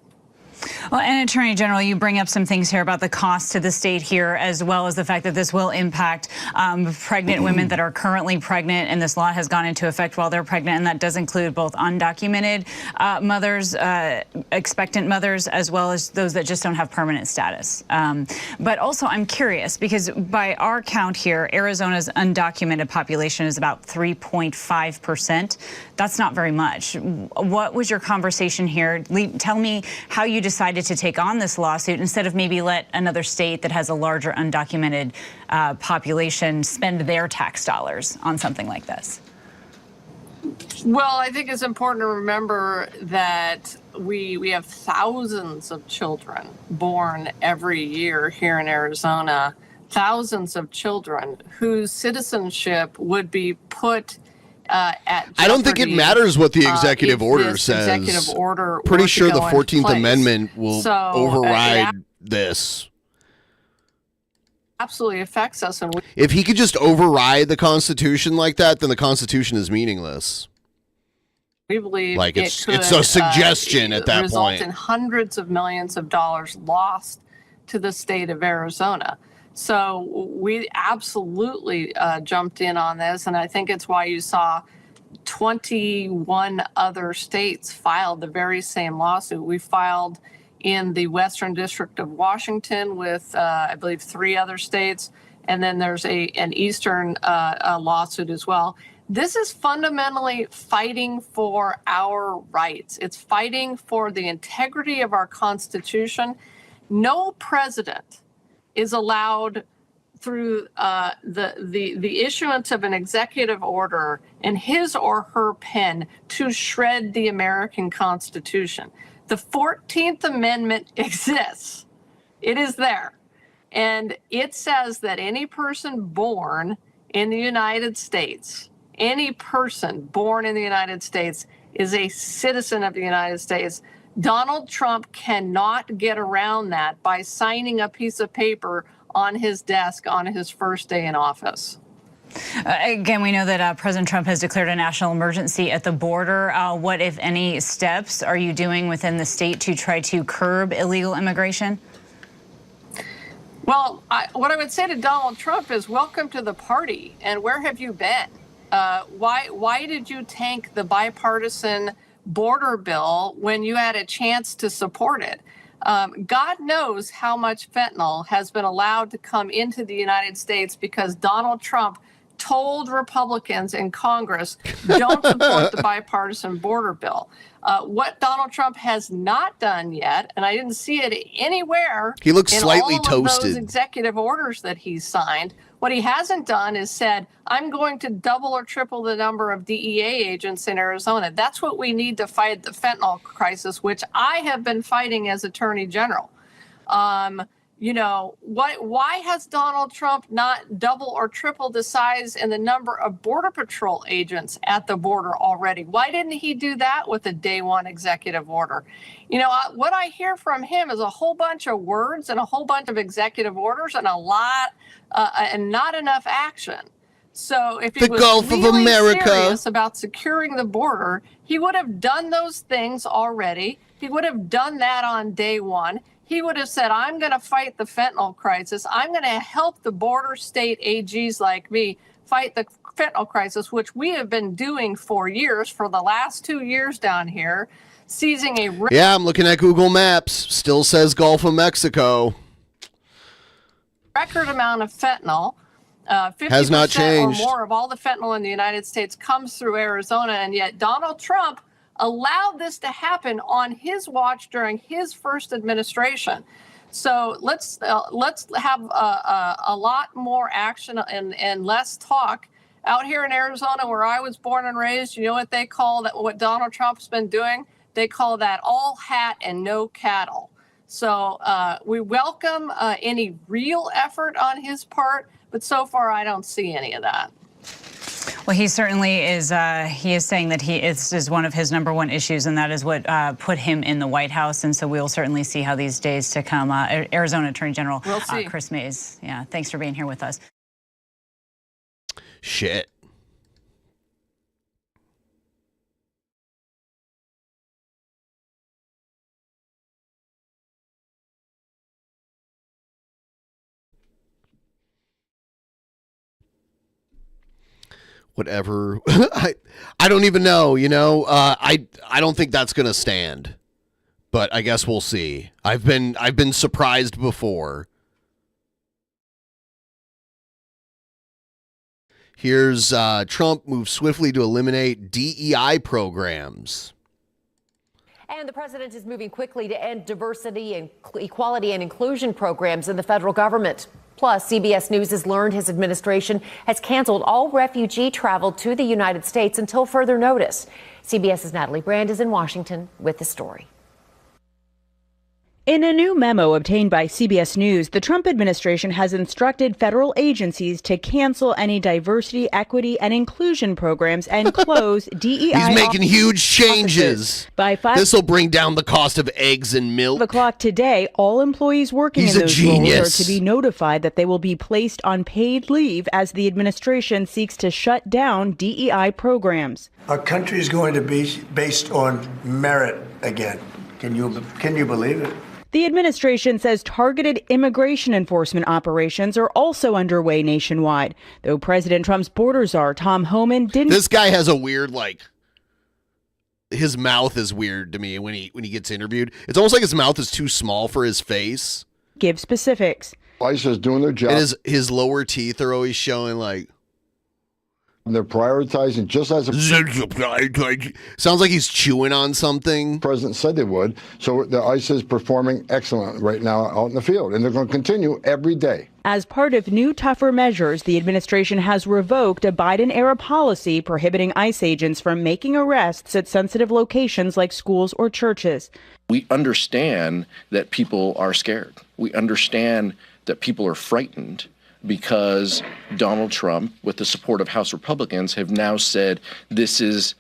Well, and Attorney General, you bring up some things here about the cost to the state here, as well as the fact that this will impact pregnant women that are currently pregnant, and this law has gone into effect while they're pregnant, and that does include both undocumented mothers, expectant mothers, as well as those that just don't have permanent status. But also, I'm curious, because by our count here, Arizona's undocumented population is about 3.5%. That's not very much. What was your conversation here? Tell me how you decided to take on this lawsuit instead of maybe let another state that has a larger undocumented population spend their tax dollars on something like this. Well, I think it's important to remember that we have thousands of children born every year here in Arizona, thousands of children whose citizenship would be put at jeopardy. I don't think it matters what the executive order says. Executive order Pretty sure the 14th Amendment will override this. Absolutely affects us. And if he could just override the Constitution like that, then the Constitution is meaningless. We believe like it's a suggestion at that result point. In hundreds of millions of dollars lost to the state of Arizona. So we absolutely jumped in on this, and I think it's why you saw 21 other states filed the very same lawsuit. We filed in the Western District of Washington with, I believe, 3 other states, and then there's an Eastern lawsuit as well. This is fundamentally fighting for our rights. It's fighting for the integrity of our Constitution. No president is allowed through the issuance of an executive order in his or her pen to shred the American Constitution. The 14th Amendment exists. It is there. And it says that any person born in the United States, any person born in the United States is a citizen of the United States. Donald Trump cannot get around that by signing a piece of paper on his desk on his first day in office. Again, we know that President Trump has declared a national emergency at the border. What, if any, steps are you doing within the state to try to curb illegal immigration? Well, what I would say to Donald Trump is welcome to the party. And where have you been? Why did you tank the bipartisan border bill when you had a chance to support it? God knows how much fentanyl has been allowed to come into the United States because Donald Trump told Republicans in Congress, don't support the bipartisan border bill. What Donald Trump has not done yet, and I didn't see it anywhere he looks in slightly all of toasted. Those executive orders that he's signed, what he hasn't done is said, I'm going to double or triple the number of DEA agents in Arizona. That's what we need to fight the fentanyl crisis, which I have been fighting as Attorney General. Why has Donald Trump not double or triple the size and the number of Border Patrol agents at the border already? Why didn't he do that with a day one executive order? What I hear from him is a whole bunch of words and a whole bunch of executive orders and a lot and not enough action. So if he was Gulf of really America. serious about securing the border, he would have done those things already. He would have done that on day one. He would have said, I'm going to fight the fentanyl crisis. I'm going to help the border state AGs like me fight the fentanyl crisis, which we have been doing for years, for the last 2 years down here, seizing a... Yeah, I'm looking at Google Maps. Still says Gulf of Mexico. Record amount of fentanyl. 50% has not changed. or more of all the fentanyl in the United States comes through Arizona, and yet Donald Trump allowed this to happen on his watch during his first administration. So let's have a lot more action and less talk Out here in Arizona, where I was born and raised, you know what they call that? What Donald Trump's been doing? They call that all hat and no cattle. So we welcome any real effort on his part, but so far I don't see any of that. Well, he certainly is. He is saying that is one of his number one issues, and that is what put him in the White House. And so we'll certainly see how these days to come. Arizona Attorney General Chris Mays. Yeah, thanks for being here with us. Shit. Whatever. I don't even know, you know. I don't think that's going to stand. But I guess we'll see. I've been surprised before. Here's Trump moves swiftly to eliminate DEI programs. And the president is moving quickly to end diversity and equality and inclusion programs in the federal government. Plus, CBS News has learned his administration has canceled all refugee travel to the United States until further notice. CBS's Natalie Brand is in Washington with the story. In a new memo obtained by CBS News, the Trump administration has instructed federal agencies to cancel any diversity, equity, and inclusion programs and close DEI. He's making huge changes. By 5 This will bring down the cost of eggs and milk. o'clock today, all employees working in those roles are to be notified that they will be placed on paid leave as the administration seeks to shut down DEI programs. Our country is going to be based on merit again. Can you believe it? The administration says targeted immigration enforcement operations are also underway nationwide, though President Trump's border czar, Tom Homan, didn't. This guy has a weird, his mouth is weird to me when he gets interviewed. It's almost like his mouth is too small for his face. Give specifics. ICE is doing their job. And his lower teeth are always showing they're prioritizing just as sounds like he's chewing on something. The president said they would. So the ICE is performing excellent right now out in the field, and they're going to continue every day. As part of new tougher measures, the administration has revoked a Biden-era policy prohibiting ICE agents from making arrests at sensitive locations like schools or churches. We understand that people are scared. We understand that people are frightened, because Donald Trump, with the support of House Republicans, have now said this is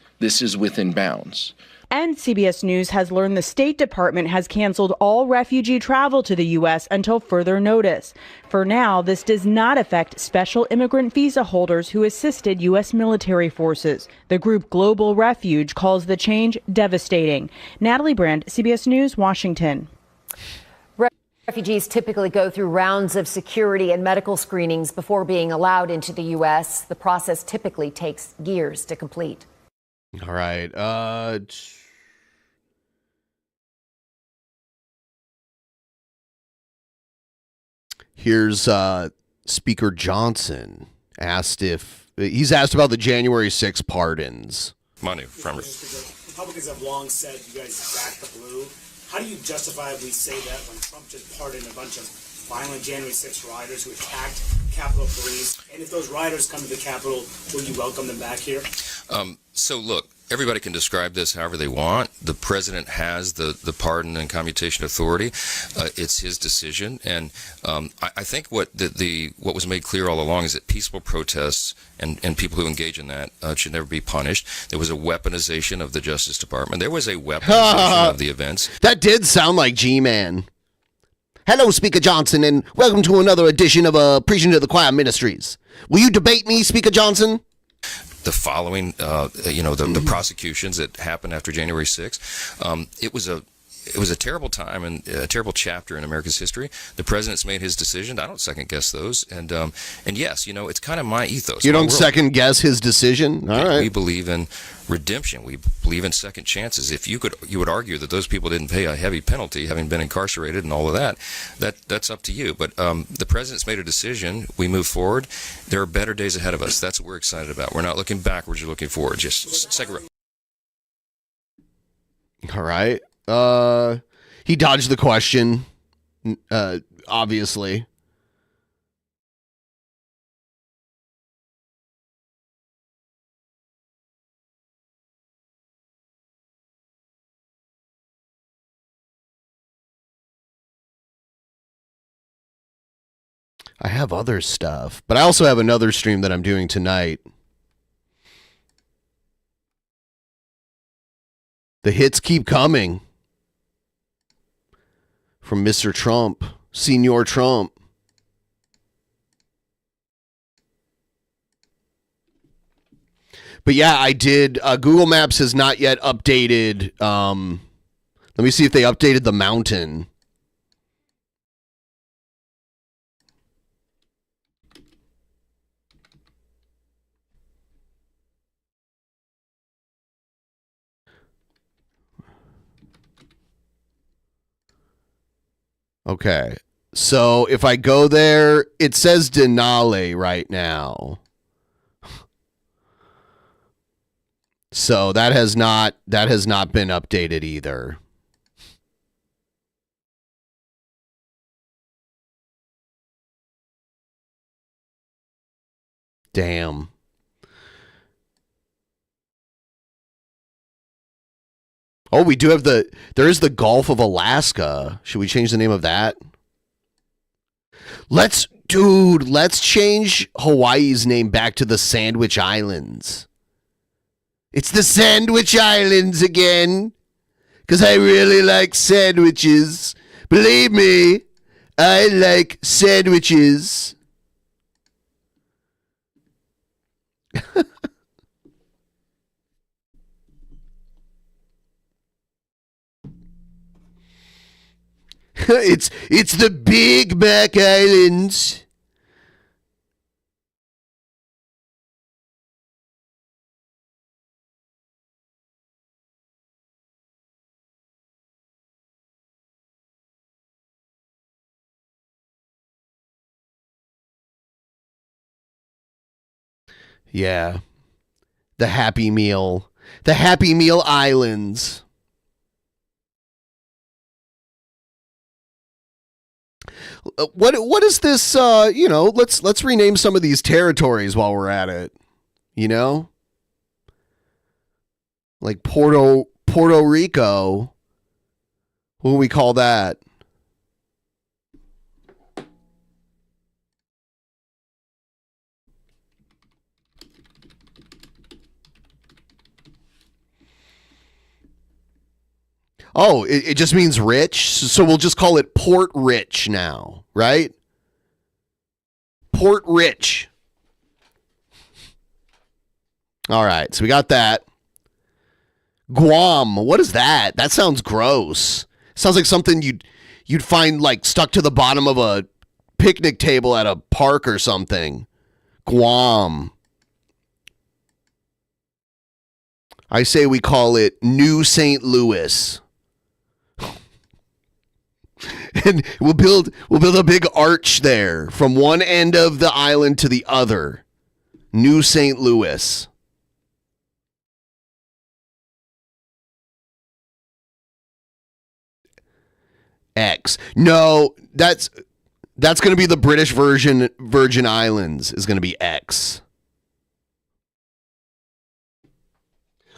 within bounds. And CBS News has learned the State Department has canceled all refugee travel to the U.S. until further notice. For now, this does not affect special immigrant visa holders who assisted U.S. military forces. The group Global Refuge calls the change devastating. Natalie Brand, CBS News, Washington. Refugees typically go through rounds of security and medical screenings before being allowed into the U.S. The process typically takes years to complete. All right. Here's Speaker Johnson he's asked about the January 6 pardons. Money from Republicans have long said you guys back the blue. How do you justifiably say that when Trump just pardoned a bunch of violent January 6 rioters who attacked Capitol Police? And if those rioters come to the Capitol, will you welcome them back here? So look, everybody can describe this however they want. The president has the pardon and commutation authority. It's his decision, and I think what was made clear all along is that peaceful protests and people who engage in that should never be punished. There was a weaponization of the Justice Department. There was a weaponization of the events. That did sound like G-Man. Hello, Speaker Johnson, and welcome to another edition of Preaching to the Choir Ministries. Will you debate me, Speaker Johnson? The following, the prosecutions that happened after January 6th, it was a terrible time and a terrible chapter in America's history. The president's made his decision. I don't second guess those, and yes, it's kind of my ethos. You don't second guess his decision. All right. We believe in redemption. We believe in second chances. If you would argue that those people didn't pay a heavy penalty, having been incarcerated and all of that's up to you. But the president's made a decision. We move forward. There are better days ahead of us. That's what we're excited about. We're not looking backwards. We're looking forward. Just second. All right. He dodged the question, obviously. I have other stuff, but I also have another stream that I'm doing tonight. The hits keep coming from Mr. Trump, Senor Trump. But yeah, I did. Google Maps has not yet updated. Let me see if they updated the mountain. Okay. So if I go there, it says Denali right now. So that has not been updated either. Damn. Oh, we do have there is the Gulf of Alaska. Should we change the name of that? Let's change Hawaii's name back to the Sandwich Islands. It's the Sandwich Islands again. Because I really like sandwiches. Believe me, I like sandwiches. It's the Big Mac Islands. Yeah. The Happy Meal. The Happy Meal Islands. What is this, let's rename some of these territories while we're at it. You know? Like Puerto Rico. What do we call that? Oh, it just means rich. So we'll just call it Port Rich now, right? Port Rich. All right, so we got that. Guam. What is that? That sounds gross. Sounds like something you'd find like stuck to the bottom of a picnic table at a park or something. Guam. I say we call it New St. Louis. And we'll build a big arch there from one end of the island to the other. New St. Louis. X. No, that's going to be the British Virgin Islands is going to be X.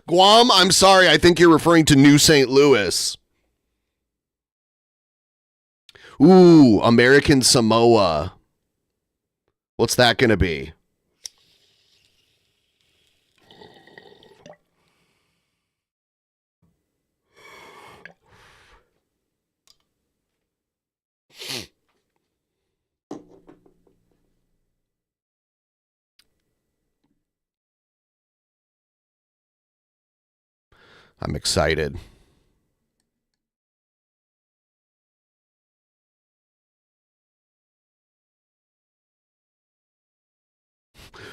Guam, I'm sorry, I think you're referring to New St. Louis. Ooh, American Samoa. What's that going to be? I'm excited.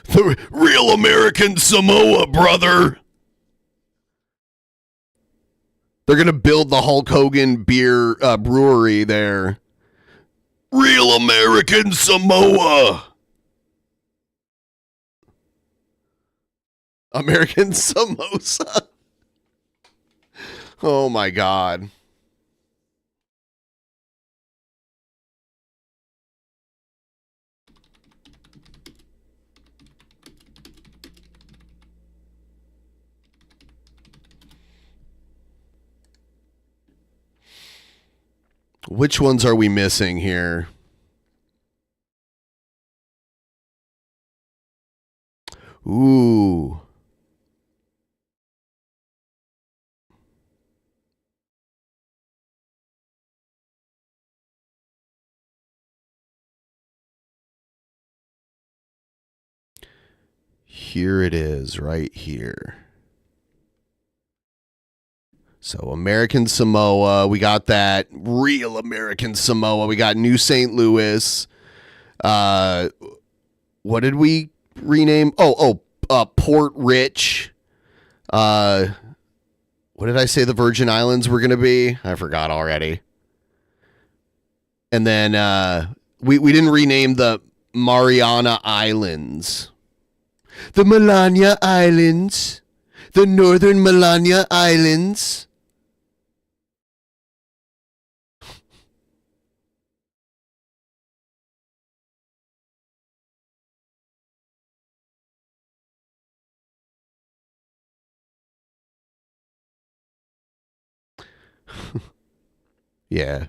The real American Samoa, brother. They're going to build the Hulk Hogan beer brewery there. Real American Samoa. American Samosa. Oh my God. Which ones are we missing here? Ooh. Here it is, right here. So American Samoa, we got that. Real American Samoa. We got New St. Louis. What did we rename? Port Rich. What did I say the Virgin Islands were going to be? I forgot already. And then we didn't rename the Mariana Islands. The Melania Islands. The Northern Melania Islands. Yeah.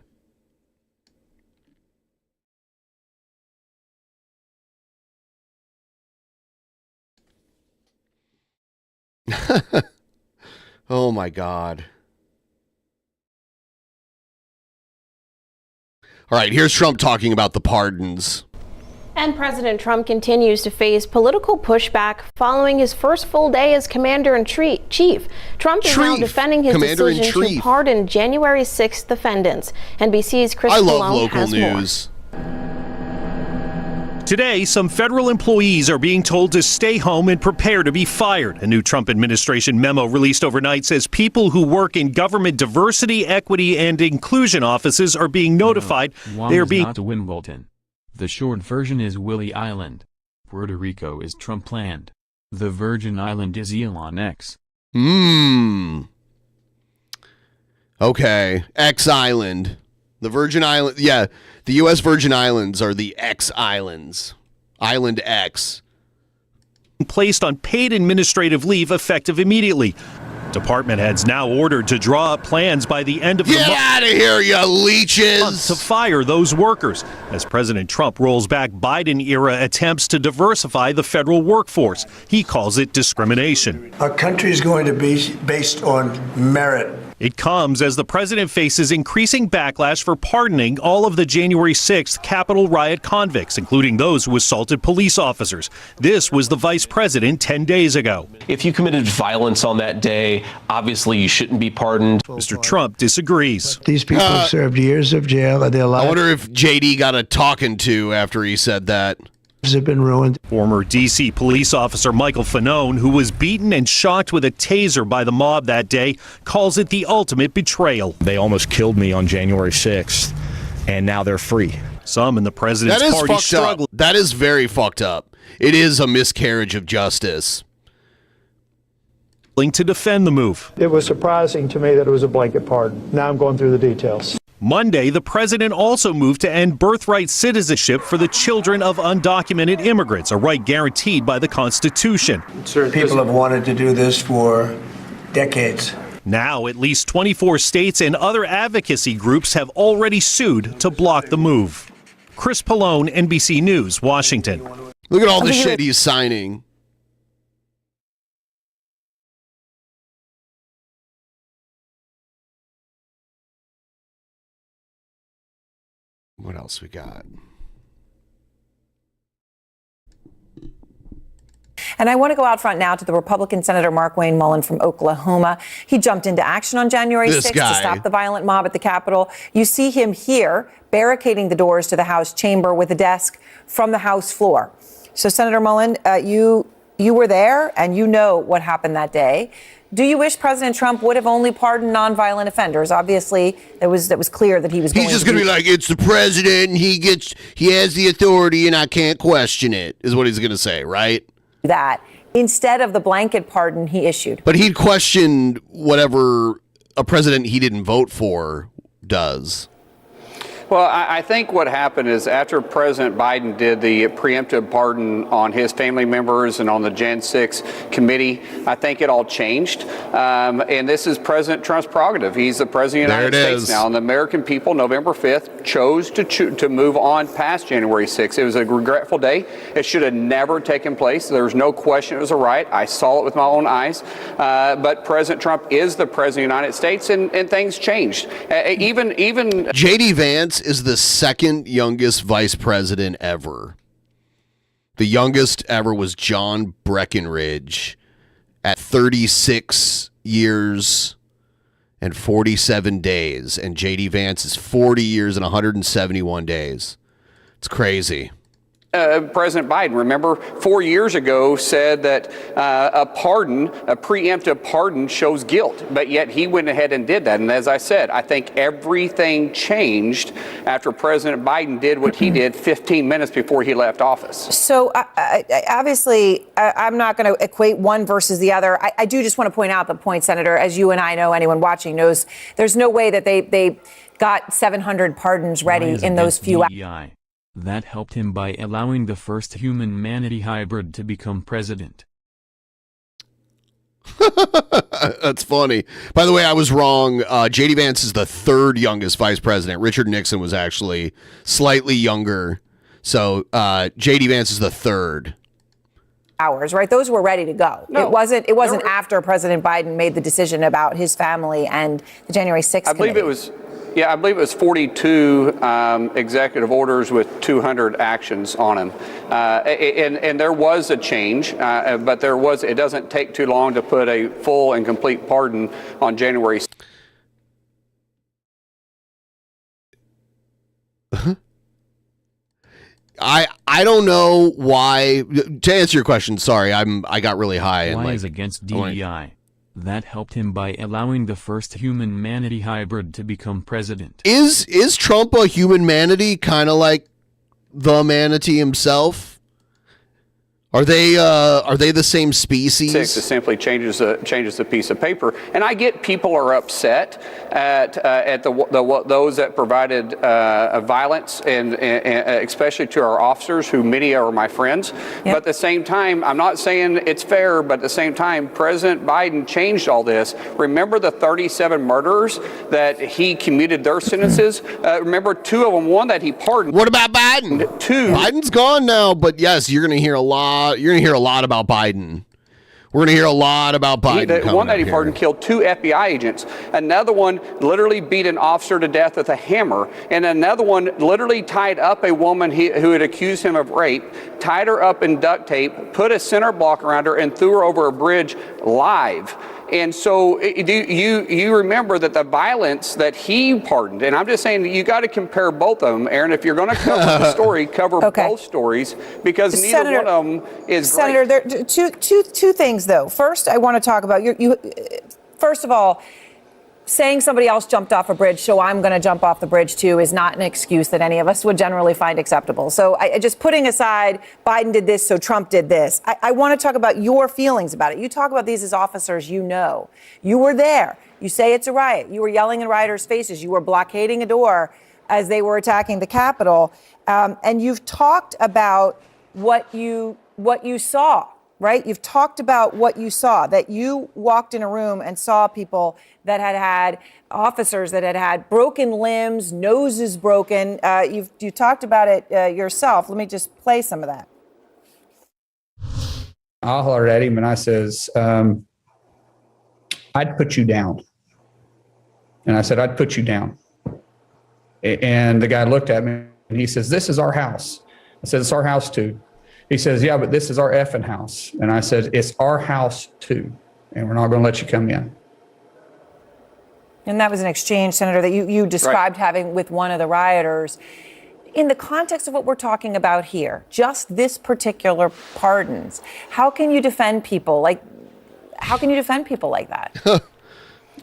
Oh my God. All right, here's Trump talking about the pardons. And President Trump continues to face political pushback following his first full day as Commander-in-Chief. Trump is now defending his decision to pardon January 6th defendants. NBC's Chris Malone has news. Today, some federal employees are being told to stay home and prepare to be fired. A new Trump administration memo released overnight says people who work in government diversity, equity, and inclusion offices are being notified. They are being not to Wimbledon. The short version is Willie Island. Puerto Rico is Trump land. The Virgin Island is Elon X. Okay, X Island. The Virgin Island, yeah, the U.S. Virgin Islands are the X Islands. Island X. Placed on paid administrative leave effective immediately. Department heads now ordered to draw up plans by the end of the month. Get out of here, you leeches! To fire those workers as President Trump rolls back Biden-era attempts to diversify the federal workforce. He calls it discrimination. Our country is going to be based on merit. It comes as the president faces increasing backlash for pardoning all of the January 6th Capitol riot convicts, including those who assaulted police officers. This was the vice president 10 days ago. If you committed violence on that day, obviously you shouldn't be pardoned. Mr. Trump disagrees. These people have served years of jail and their lives. I wonder if JD got a talking to after he said that. Have been ruined. Former D.C. police officer Michael Fanone, who was beaten and shocked with a taser by the mob that day, calls it the ultimate betrayal. They almost killed me on January 6th, and now they're free. Some in the president's party struggle. That is very fucked up. It is a miscarriage of justice. To defend the move. It was surprising to me that it was a blanket pardon. Now I'm going through the details. Monday, the president also moved to end birthright citizenship for the children of undocumented immigrants, a right guaranteed by the Constitution. People have wanted to do this for decades. Now, at least 24 states and other advocacy groups have already sued to block the move. Chris Pallone, NBC News, Washington. Look at all the shit he's signing. What else we got? And I want to go out front now to the Republican Senator Mark Wayne Mullen from Oklahoma. He jumped into action on January 6th to stop the violent mob at the Capitol. You see him here barricading the doors to the House chamber with a desk from the House floor. So, Senator Mullen, you were there and you know what happened that day. Do you wish President Trump would have only pardoned nonviolent offenders? Obviously, that was clear that he was going to. He's just going to be like, it's the president, and he has the authority, and I can't question it, is what he's going to say, right? That instead of the blanket pardon he issued. But he'd question whatever a president he didn't vote for does. Well, I think what happened is after President Biden did the preemptive pardon on his family members and on the Jan 6 committee, I think it all changed. And this is President Trump's prerogative. He's the president of the United States now. And the American people, November 5th, chose to move on past January 6th. It was a regretful day. It should have never taken place. There was no question it was a riot. I saw it with my own eyes. But President Trump is the president of the United States, and things changed. Even J.D. Vance is the second youngest vice president ever. The youngest ever was John Breckinridge at 36 years and 47 days. And J.D. Vance is 40 years and 171 days. It's crazy. President Biden, remember, 4 years ago said that a preemptive pardon shows guilt, but yet he went ahead and did that. And as I said, I think everything changed after President Biden did what he did 15 minutes before he left office. So obviously, I'm not going to equate one versus the other. I do just want to point out the point, Senator, as you and I know, anyone watching knows, there's no way that they got 700 pardons ready in those few hours. That helped him by allowing the first human-manatee hybrid to become president. That's funny. By the way, I was wrong. J.D. Vance is the third youngest vice president. Richard Nixon was actually slightly younger. So J.D. Vance is the third. Hours, right? Those were ready to go. No, it wasn't after President Biden made the decision about his family and the January 6th committee. I believe it was 42 executive orders with 200 actions on them. And there was a change, but it doesn't take too long to put a full and complete pardon on January 6th. I don't know why. To answer your question, sorry, I got really high. Why is against DEI? That helped him by allowing the first human-manatee hybrid to become president. Is Trump a human manatee, kind of like the manatee himself? Are they the same species? It simply changes the piece of paper, and I get people are upset at those that provided violence and especially to our officers, who many are my friends. Yep. But at the same time, I'm not saying it's fair, but at the same time, President Biden changed all this. Remember the 37 murderers that he commuted their sentences? Remember 2 of them, one that he pardoned. What about Biden? 2. Biden's gone now, but yes, you're going to hear a lot. You're going to hear a lot about Biden. We're going to hear a lot about Biden. The one that he pardoned killed 2 FBI agents. Another one literally beat an officer to death with a hammer. And another one literally tied up a woman who had accused him of rape, tied her up in duct tape, put a center block around her, and threw her over a bridge live. And so you remember that the violence that he pardoned, and I'm just saying that you got to compare both of them, Aaron. If you're going to cover the story, cover both stories, because neither one of them is Senator, great. there two things, though. First, I want to talk about first of all, saying somebody else jumped off a bridge, so I'm going to jump off the bridge too, is not an excuse that any of us would generally find acceptable. So just putting aside Biden did this, so Trump did this, I want to talk about your feelings about it. You talk about these as officers, you know. You were there. You say it's a riot. You were yelling in rioters' faces. You were blockading a door as they were attacking the Capitol. And you've talked about what you saw. Right? You've talked about what you saw, that you walked in a room and saw people that had officers that had broken limbs, noses broken. You talked about it yourself. Let me just play some of that. I hollered at him and I says, I'd put you down. And I said, I'd put you down. And the guy looked at me and he says, this is our house. I said, it's our house too. He says, yeah, but this is our effing house. And I said, it's our house too, and we're not going to let you come in. And that was an exchange, Senator, that you described having with one of the rioters. In the context of what we're talking about here, just this particular pardons, how can you defend people like that?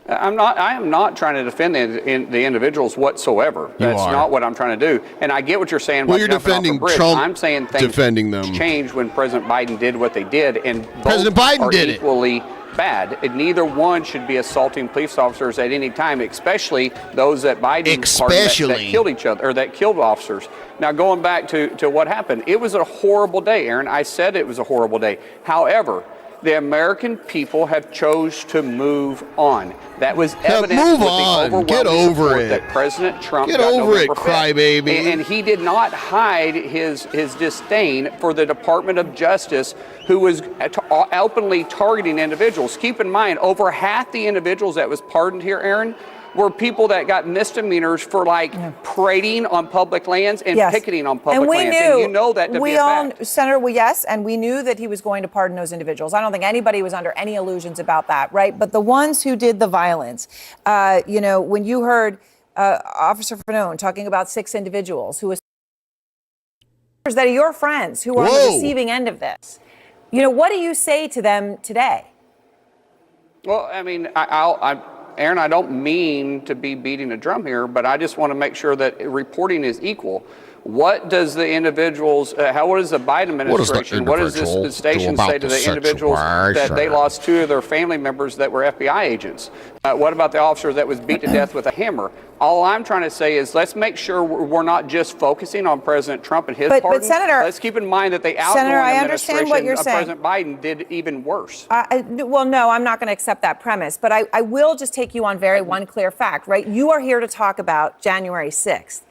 I am not trying to defend the individuals whatsoever. That's not what I'm trying to do. And I get what you're saying. Well, you're defending Trump. I'm saying things defending them changed when President Biden did what they did, and President Biden did equally bad. And neither one should be assaulting police officers at any time, especially those that Biden pardoned that killed each other, or that killed officers. Now, going back to what happened, it was a horrible day, Aaron. I said it was a horrible day. However, the American people have chose to move on. That was evident with the overwhelming support that President Trump got November 5th. Crybaby. And he did not hide his disdain for the Department of Justice, who was openly targeting individuals. Keep in mind, over half the individuals that was pardoned here, Aaron, were people that got misdemeanors for parading on public lands and picketing on public lands. And you know that to be a fact. Senator, yes, and we knew that he was going to pardon those individuals. I don't think anybody was under any illusions about that, right? But the ones who did the violence, when you heard Officer Fanone talking about 6 individuals who that are your friends who are on the receiving end of this, what do you say to them today? Well, I mean, Aaron, I don't mean to be beating a drum here, but I just want to make sure that reporting is equal. What does the individuals, what does the Biden administration, what does this station say to the individuals that they lost 2 of their family members that were FBI agents? What about the officer that was beat to death with a hammer? All I'm trying to say is let's make sure we're not just focusing on President Trump and his pardon. But Senator, let's keep in mind that the outgoing administration of President Biden did even worse. Well, no, I'm not going to accept that premise, but I will just take you on one clear fact, right? You are here to talk about January 6th.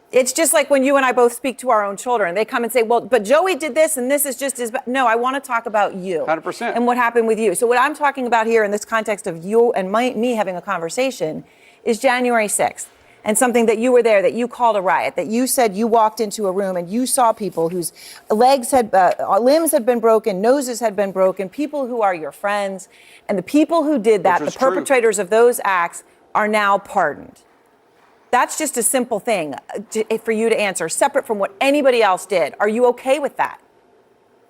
It's just like when you and I both speak to our own children. They come and say, well, but Joey did this and this is just as bad. No, I want to talk about you. 100%. And what happened with you. So what I'm talking about here in this context of you and me having a conversation is January 6th. And something that you were there, that you called a riot, that you said you walked into a room and you saw people whose limbs had been broken, noses had been broken, people who are your friends. And the people who did that, the perpetrators of those acts, are now pardoned. That's just a simple thing for you to answer, separate from what anybody else did. Are you okay with that?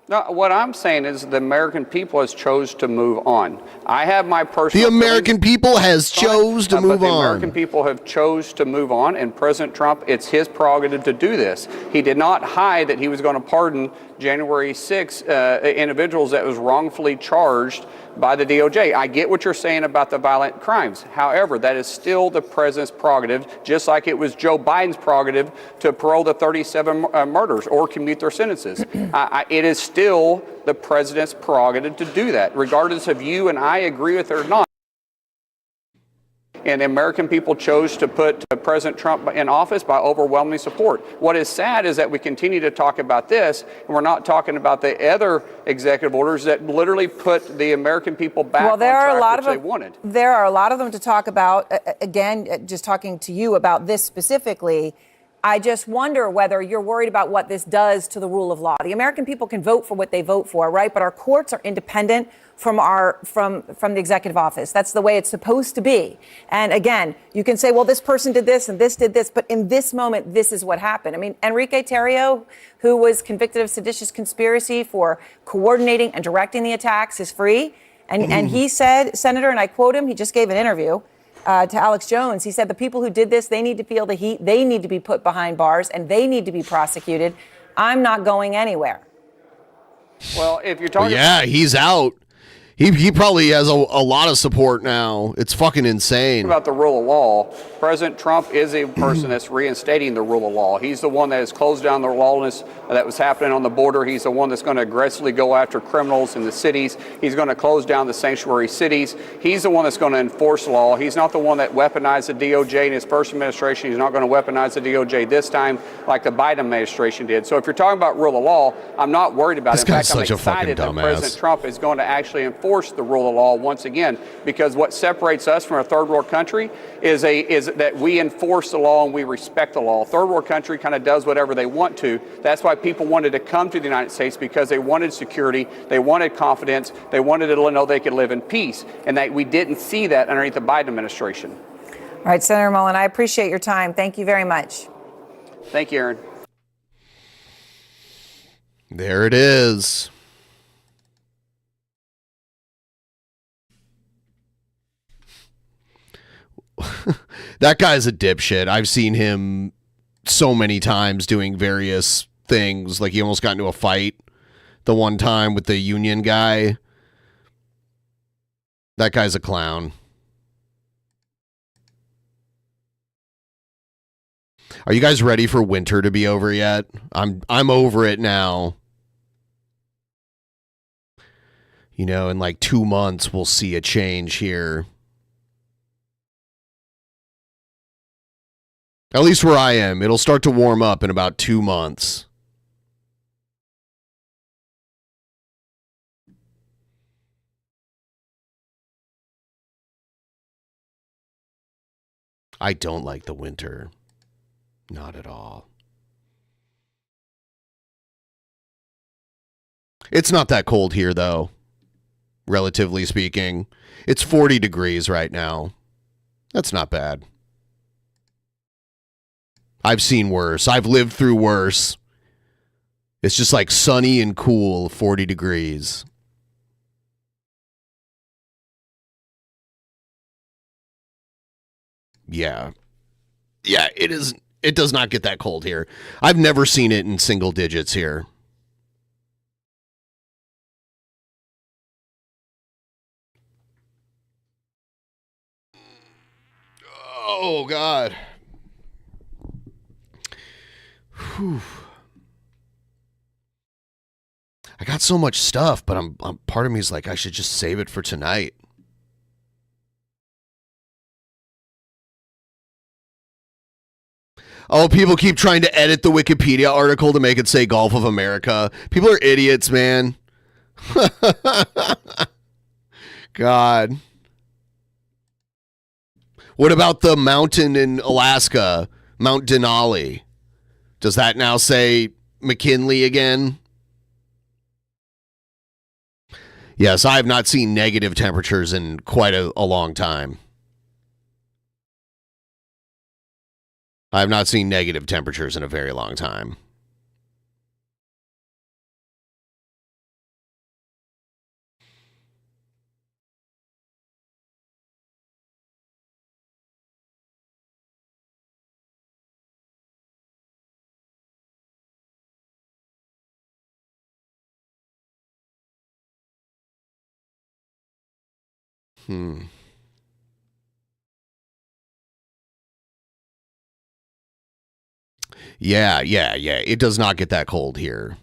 No, what I'm saying is the American people has chose to move on. I have my personal. The American people has chose to move on. The American people have chose to move on, and President Trump, it's his prerogative to do this. He did not hide that he was going to pardon January 6 individuals that was wrongfully charged by the DOJ. I get what you're saying about the violent crimes. However, that is still the president's prerogative, just like it was Joe Biden's prerogative to parole the 37 murders or commute their sentences. It is still the president's prerogative to do that, regardless of you and I agree with it or not. And the American people chose to put President Trump in office by overwhelming support. What is sad is that we continue to talk about this, and we're not talking about the other executive orders that literally put the American people back on track, which they wanted. There are a lot of them to talk about. Again, just talking to you about this specifically, I just wonder whether you're worried about what this does to the rule of law. The American people can vote for what they vote for, right? But our courts are independent from the executive office. That's the way it's supposed to be. And again, you can say, well, this person did this and this did this, but in this moment, this is what happened. I mean, Enrique Tarrio, who was convicted of seditious conspiracy for coordinating and directing the attacks, is free. And he said, Senator, and I quote him, he just gave an interview to Alex Jones. He said the people who did this, they need to feel the heat. They need to be put behind bars and they need to be prosecuted. I'm not going anywhere. Well, if you're talking, he's out. He probably has a lot of support now. It's fucking insane. About the rule of law, President Trump is a person that's reinstating the rule of law. He's the one that has closed down the lawlessness that was happening on the border. He's the one that's going to aggressively go after criminals in the cities. He's going to close down the sanctuary cities. He's the one that's going to enforce the law. He's not the one that weaponized the DOJ in his first administration. He's not going to weaponize the DOJ this time like the Biden administration did. So if you're talking about rule of law, I'm not worried about it. In fact, I'm excited that President Trump is going to actually enforce the rule of law once again, because what separates us from a third world country is that we enforce the law and we respect the law. Third world country kind of does whatever they want to. That's why people wanted to come to the United States, because they wanted security, they wanted confidence, they wanted to know they could live in peace, and that we didn't see that underneath the Biden administration. All right, Senator Mullen, I appreciate your time. Thank you very much. Thank you, Aaron. There it is. That guy's a dipshit. I've seen him so many times doing various things. Like he almost got into a fight the one time with the union guy. That guy's a clown. Are you guys ready for winter to be over yet? I'm over it now. You know, in like 2 months, we'll see a change here. At least where I am. It'll start to warm up in about 2 months. I don't like the winter. Not at all. It's not that cold here, though. Relatively speaking. It's 40 degrees right now. That's not bad. I've seen worse. I've lived through worse. It's just like sunny and cool, 40 degrees. Yeah. Yeah, it is. It does not get that cold here. I've never seen it in single digits here. Oh, God. Whew. I got so much stuff, but I'm part of me is like, I should just save it for tonight. Oh, people keep trying to edit the Wikipedia article to make it say Gulf of America. People are idiots, man. God. What about the mountain in Alaska, Mount Denali? Does that now say McKinley again? Yes, I have not seen negative temperatures in quite a long time. I have not seen negative temperatures in a very long time. Yeah. It does not get that cold here.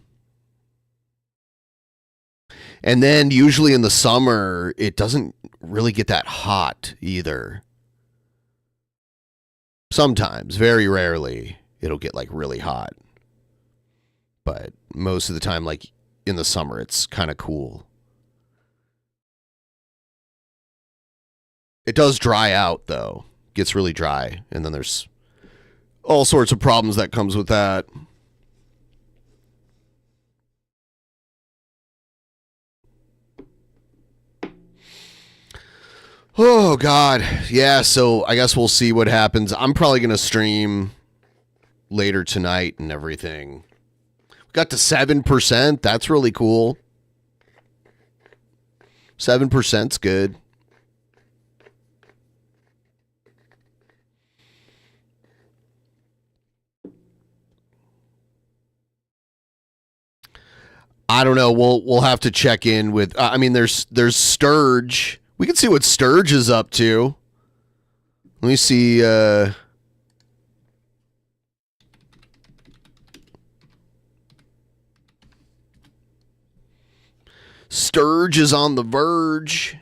And then usually in the summer, it doesn't really get that hot either. Sometimes, very rarely, it'll get like really hot. But most of the time, like in the summer, it's kind of cool. It does dry out, though. Gets really dry. And then there's all sorts of problems that comes with that. Oh, God. Yeah, so I guess we'll see what happens. I'm probably going to stream later tonight and everything. We got to 7%. That's really cool. 7%'s good. I don't know. We'll have to check in with. I mean, there's Sturge. We can see what Sturge is up to. Let me see. Sturge is on the verge.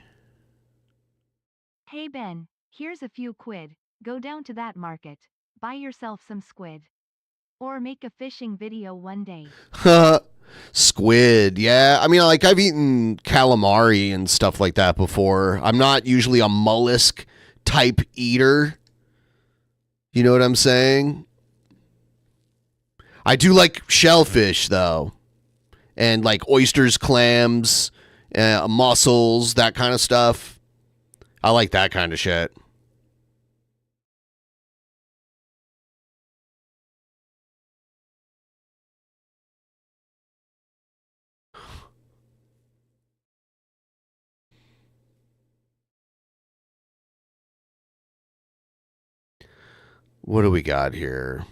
Hey Ben, here's a few quid. Go down to that market. Buy yourself some squid. Or make a fishing video one day. Squid, yeah. I mean, like, I've eaten calamari and stuff like that before. I'm not usually a mollusk type eater. You know what I'm saying? I do like shellfish, though. And, like, oysters, clams, mussels, that kind of stuff. I like that kind of shit. What do we got here?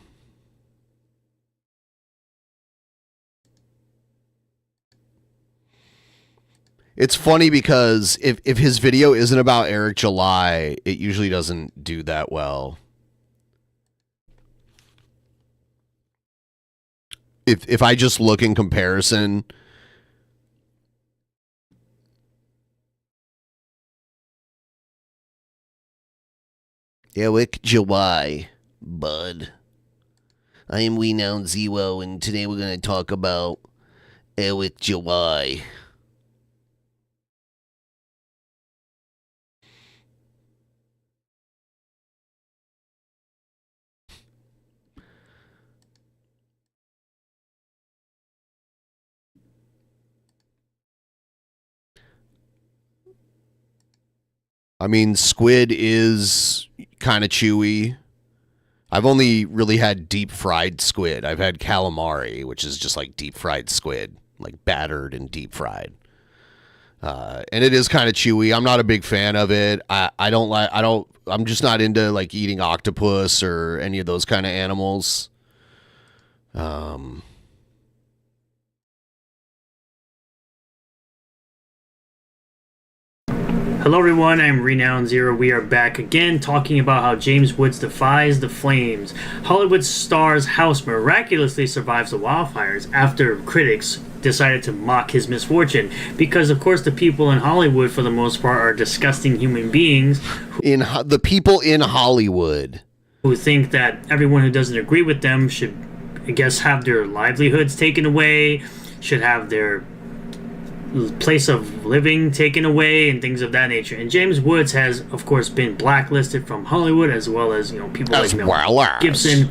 It's funny because if his video isn't about Eric July, it usually doesn't do that well. If I just look in comparison, Eric July, bud. I am renowned Zero, and today we're going to talk about Eric July. I mean, squid is kind of chewy. I've only really had deep fried squid. I've had calamari, which is just like deep fried squid, like battered and deep fried. And it is kind of chewy. I'm not a big fan of it. I'm just not into like eating octopus or any of those kind of animals. Hello everyone, I'm Renowned Zero. We are back again talking about how James Woods defies the flames. Hollywood star's house miraculously survives the wildfires after critics decided to mock his misfortune. Because of course the people in Hollywood for the most part are disgusting human beings. The people in Hollywood. Who think that everyone who doesn't agree with them should, I guess, have their livelihoods taken away, should have their place of living taken away and things of that nature. And James Woods has, of course, been blacklisted from Hollywood, as well as, you know, people like Mel Gibson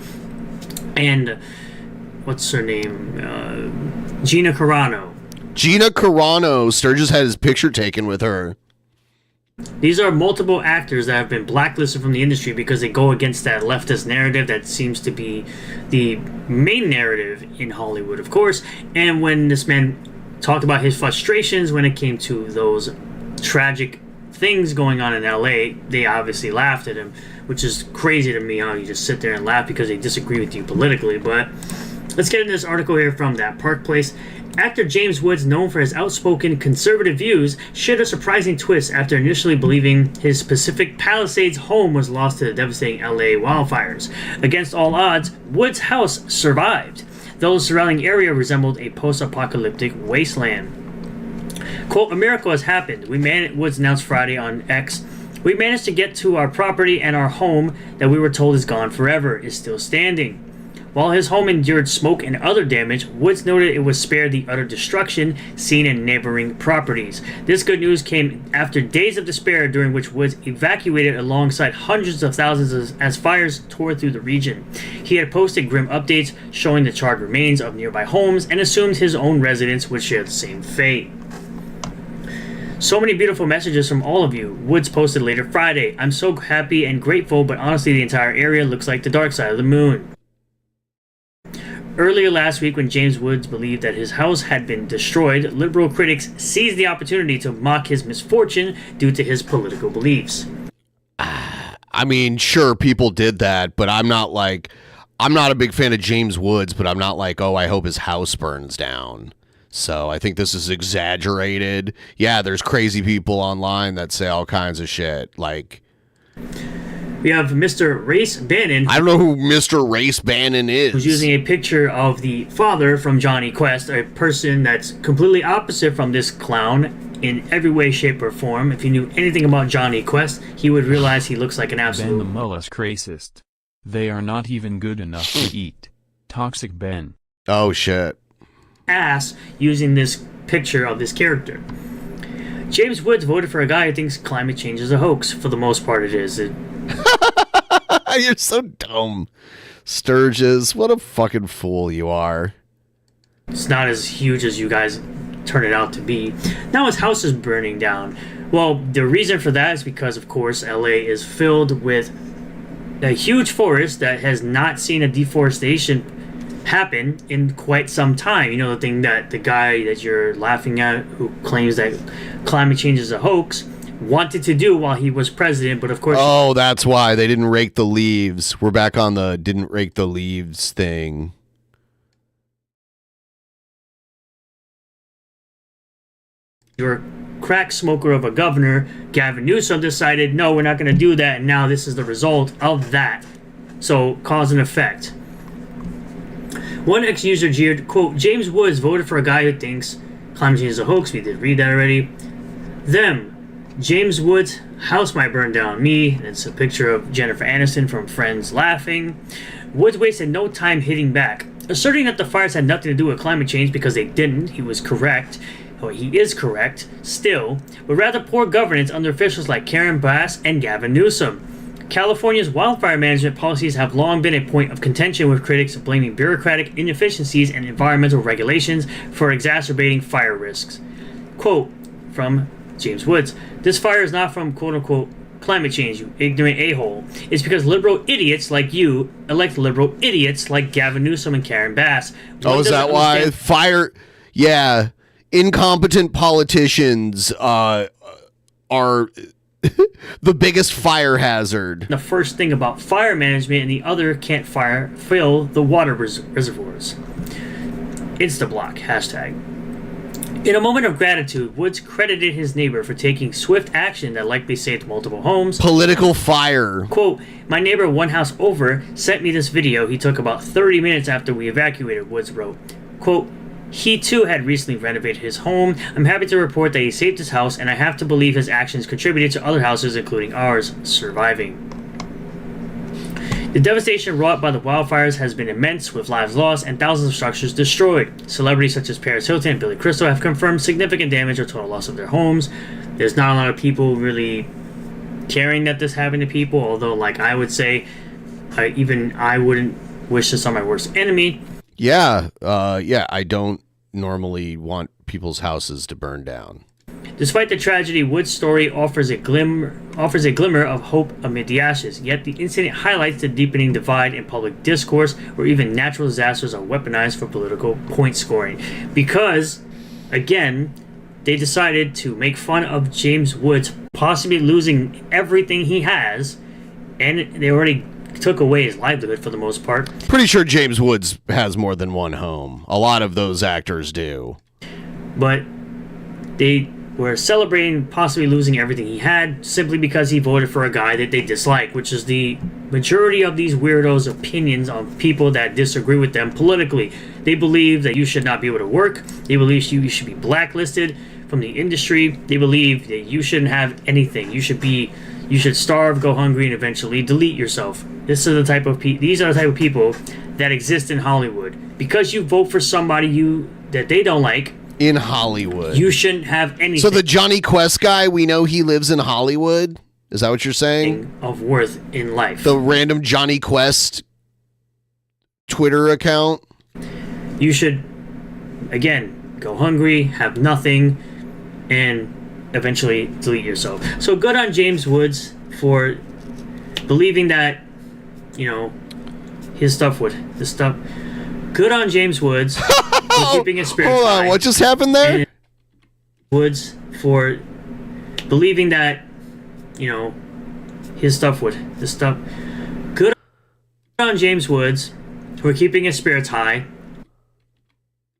and what's her name, Gina Carano. Gina Carano. Sturgis had his picture taken with her. These are multiple actors that have been blacklisted from the industry because they go against that leftist narrative that seems to be the main narrative in Hollywood, of course. And when this man talked about his frustrations when it came to those tragic things going on in LA, they obviously laughed at him, which is crazy to me how you just sit there and laugh because they disagree with you politically. But let's get into this article here from That Park Place. Actor James Woods, known for his outspoken conservative views, shared a surprising twist after initially believing his Pacific Palisades home was lost to the devastating LA wildfires. Against all odds, Woods' house survived, though the surrounding area resembled a post-apocalyptic wasteland. Quote, "A miracle has happened," Woods announced Friday on X. "We managed to get to our property, and our home that we were told is gone forever is still standing." While his home endured smoke and other damage, Woods noted it was spared the utter destruction seen in neighboring properties. This good news came after days of despair during which Woods evacuated alongside hundreds of thousands as fires tore through the region. He had posted grim updates showing the charred remains of nearby homes and assumed his own residents would share the same fate. "So many beautiful messages from all of you," Woods posted later Friday. "I'm so happy and grateful, but honestly the entire area looks like the dark side of the moon." Earlier last week, when James Woods believed that his house had been destroyed, liberal critics seized the opportunity to mock his misfortune due to his political beliefs. I mean, sure, people did that, but I'm not a big fan of James Woods, but I'm not like, oh, I hope his house burns down. So I think this is exaggerated. Yeah, there's crazy people online that say all kinds of shit. Like, we have Mr. Race Bannon. I don't know who Mr. Race Bannon is. Who's using a picture of the father from Johnny Quest, a person that's completely opposite from this clown in every way, shape, or form. If you knew anything about Johnny Quest, he would realize he looks like an absolute... Ben the mollusk racist. They are not even good enough to eat. Toxic Ben. Oh, shit. ...ass using this picture of this character. James Woods voted for a guy who thinks climate change is a hoax. For the most part, it is. You're so dumb. Sturgis, what a fucking fool you are. It's not as huge as you guys turn it out to be. Now his house is burning down. Well, the reason for that is because, of course, LA is filled with a huge forest that has not seen a deforestation happen in quite some time. You know, the thing that the guy that you're laughing at who claims that climate change is a hoax wanted to do while he was president, but of course... Oh, that's why they didn't rake the leaves. We're back on the didn't rake the leaves thing. Your crack smoker of a governor, Gavin Newsom, decided, no, we're not going to do that, and now this is the result of that. So, cause and effect. One ex-user jeered, quote, James Woods voted for a guy who thinks climate change is a hoax. We did read that already. Them. James Woods' house might burn down. Me. And it's a picture of Jennifer Aniston from Friends laughing. Woods wasted no time hitting back, asserting that the fires had nothing to do with climate change because they didn't. He was correct. Well, he is correct, still, but rather poor governance under officials like Karen Bass and Gavin Newsom. California's wildfire management policies have long been a point of contention, with critics blaming bureaucratic inefficiencies and environmental regulations for exacerbating fire risks. Quote from James Woods, this fire is not from quote-unquote climate change, you ignorant a-hole. It's because liberal idiots like you elect liberal idiots like Gavin Newsom and Karen Bass. Oh, is that why? Fire... Yeah. Incompetent politicians are... the biggest fire hazard. The first thing about fire management, and the other can't fill the water reservoirs. Instablock, hashtag. In a moment of gratitude, Woods credited his neighbor for taking swift action that likely saved multiple homes. Political fire. Quote, my neighbor one house over sent me this video he took about 30 minutes after we evacuated, Woods wrote. Quote, he too had recently renovated his home. I'm happy to report that he saved his house, and I have to believe his actions contributed to other houses, including ours, surviving. The devastation wrought by the wildfires has been immense, with lives lost and thousands of structures destroyed. Celebrities such as Paris Hilton and Billy Crystal have confirmed significant damage or total loss of their homes. There's not a lot of people really caring that this happened to people, although, like I would say, even I wouldn't wish this on my worst enemy. Yeah, I don't normally want people's houses to burn down. Despite the tragedy, Wood's story offers a glimmer of hope amid the ashes. Yet the incident highlights the deepening divide in public discourse, where even natural disasters are weaponized for political point scoring. Because, again, they decided to make fun of James Woods possibly losing everything he has, and they already took away his livelihood for the most part. Pretty sure James Woods has more than one home. A lot of those actors do. But they were celebrating possibly losing everything he had simply because he voted for a guy that they dislike, which is the majority of these weirdos' opinions on people that disagree with them politically. They believe that you should not be able to work. They believe you should be blacklisted from the industry. They believe that you shouldn't have anything. You should starve, go hungry, and eventually delete yourself. These are the type of people that exist in Hollywood. Because you vote for somebody that they don't like in Hollywood, you shouldn't have anything. So the Johnny Quest guy, we know he lives in Hollywood. Is that what you're saying? Of worth in life. The random Johnny Quest Twitter account. You should, again, go hungry, have nothing, and eventually delete yourself. So good on James Woods for believing that, his stuff good on James Woods for keeping his spirits Hold on, high. what just happened there? And Woods for believing that, his stuff good on James Woods for keeping his spirits high.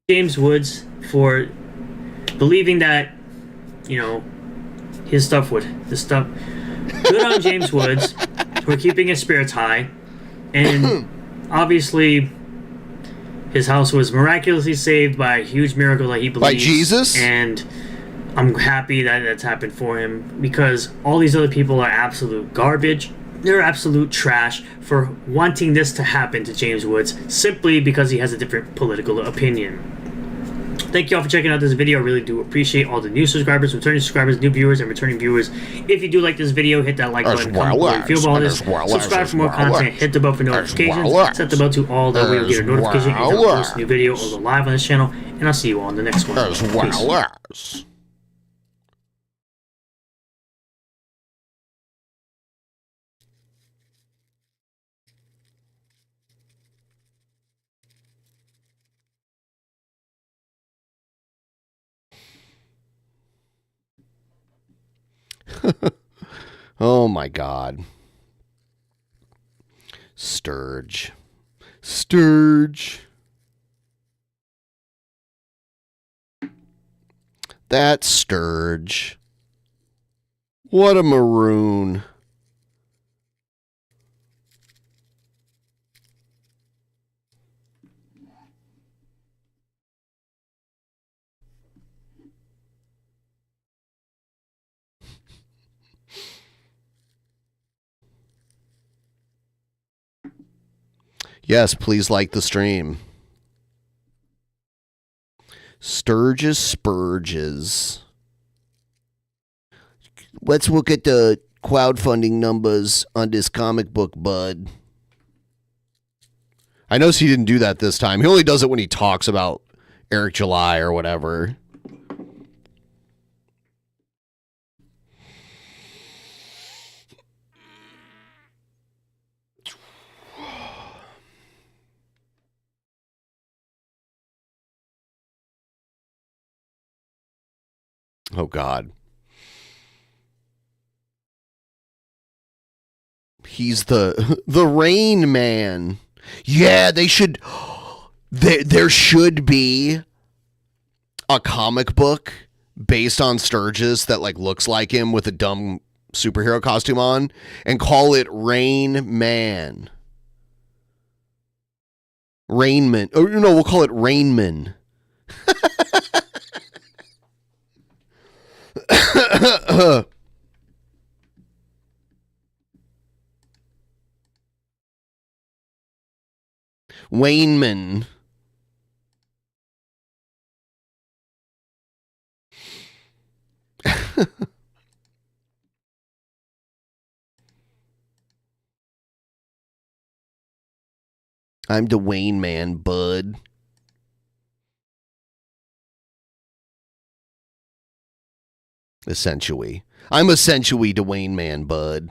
James Woods for believing that, his stuff good on James Woods for keeping his spirits high, and obviously his house was miraculously saved by a huge miracle that he believes. By Jesus? And I'm happy that that's happened for him, because all these other people are absolute garbage. They're absolute trash for wanting this to happen to James Woods simply because he has a different political opinion. Thank you all for checking out this video. I really do appreciate all the new subscribers, returning subscribers, new viewers, and returning viewers. If you do like this video, hit that like button, comment below if you feel about this, subscribe for more content, hit the bell for notifications, set the bell to all, that way you'll get a notification if I post a new video or go live on this channel, and I'll see you all in the next one. Peace. Oh my God. Sturge. That Sturge. What a maroon. Yes, please like the stream. Sturges Spurges. Let's look at the crowdfunding numbers on this comic book, bud. I noticed he didn't do that this time. He only does it when he talks about Eric July or whatever. Oh, God. He's the Rain Man. Yeah, they should. There should be a comic book based on Sturgis that like looks like him with a dumb superhero costume on, and call it Rain Man. Rainman. Oh no, we'll call it Rainman. Wayneman. I'm Dwayne Man, bud. Essentially. I'm essentially Dwayne Man, bud.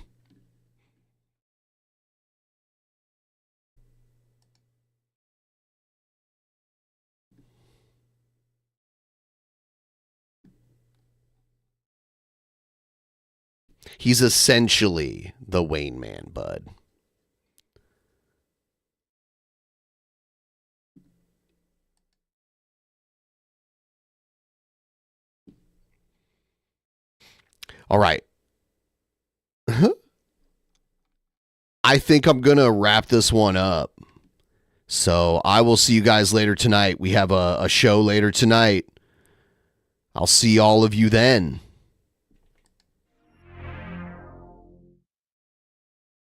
He's essentially the Wayne Man, bud. All right. I think I'm going to wrap this one up. So I will see you guys later tonight. We have a show later tonight. I'll see all of you then.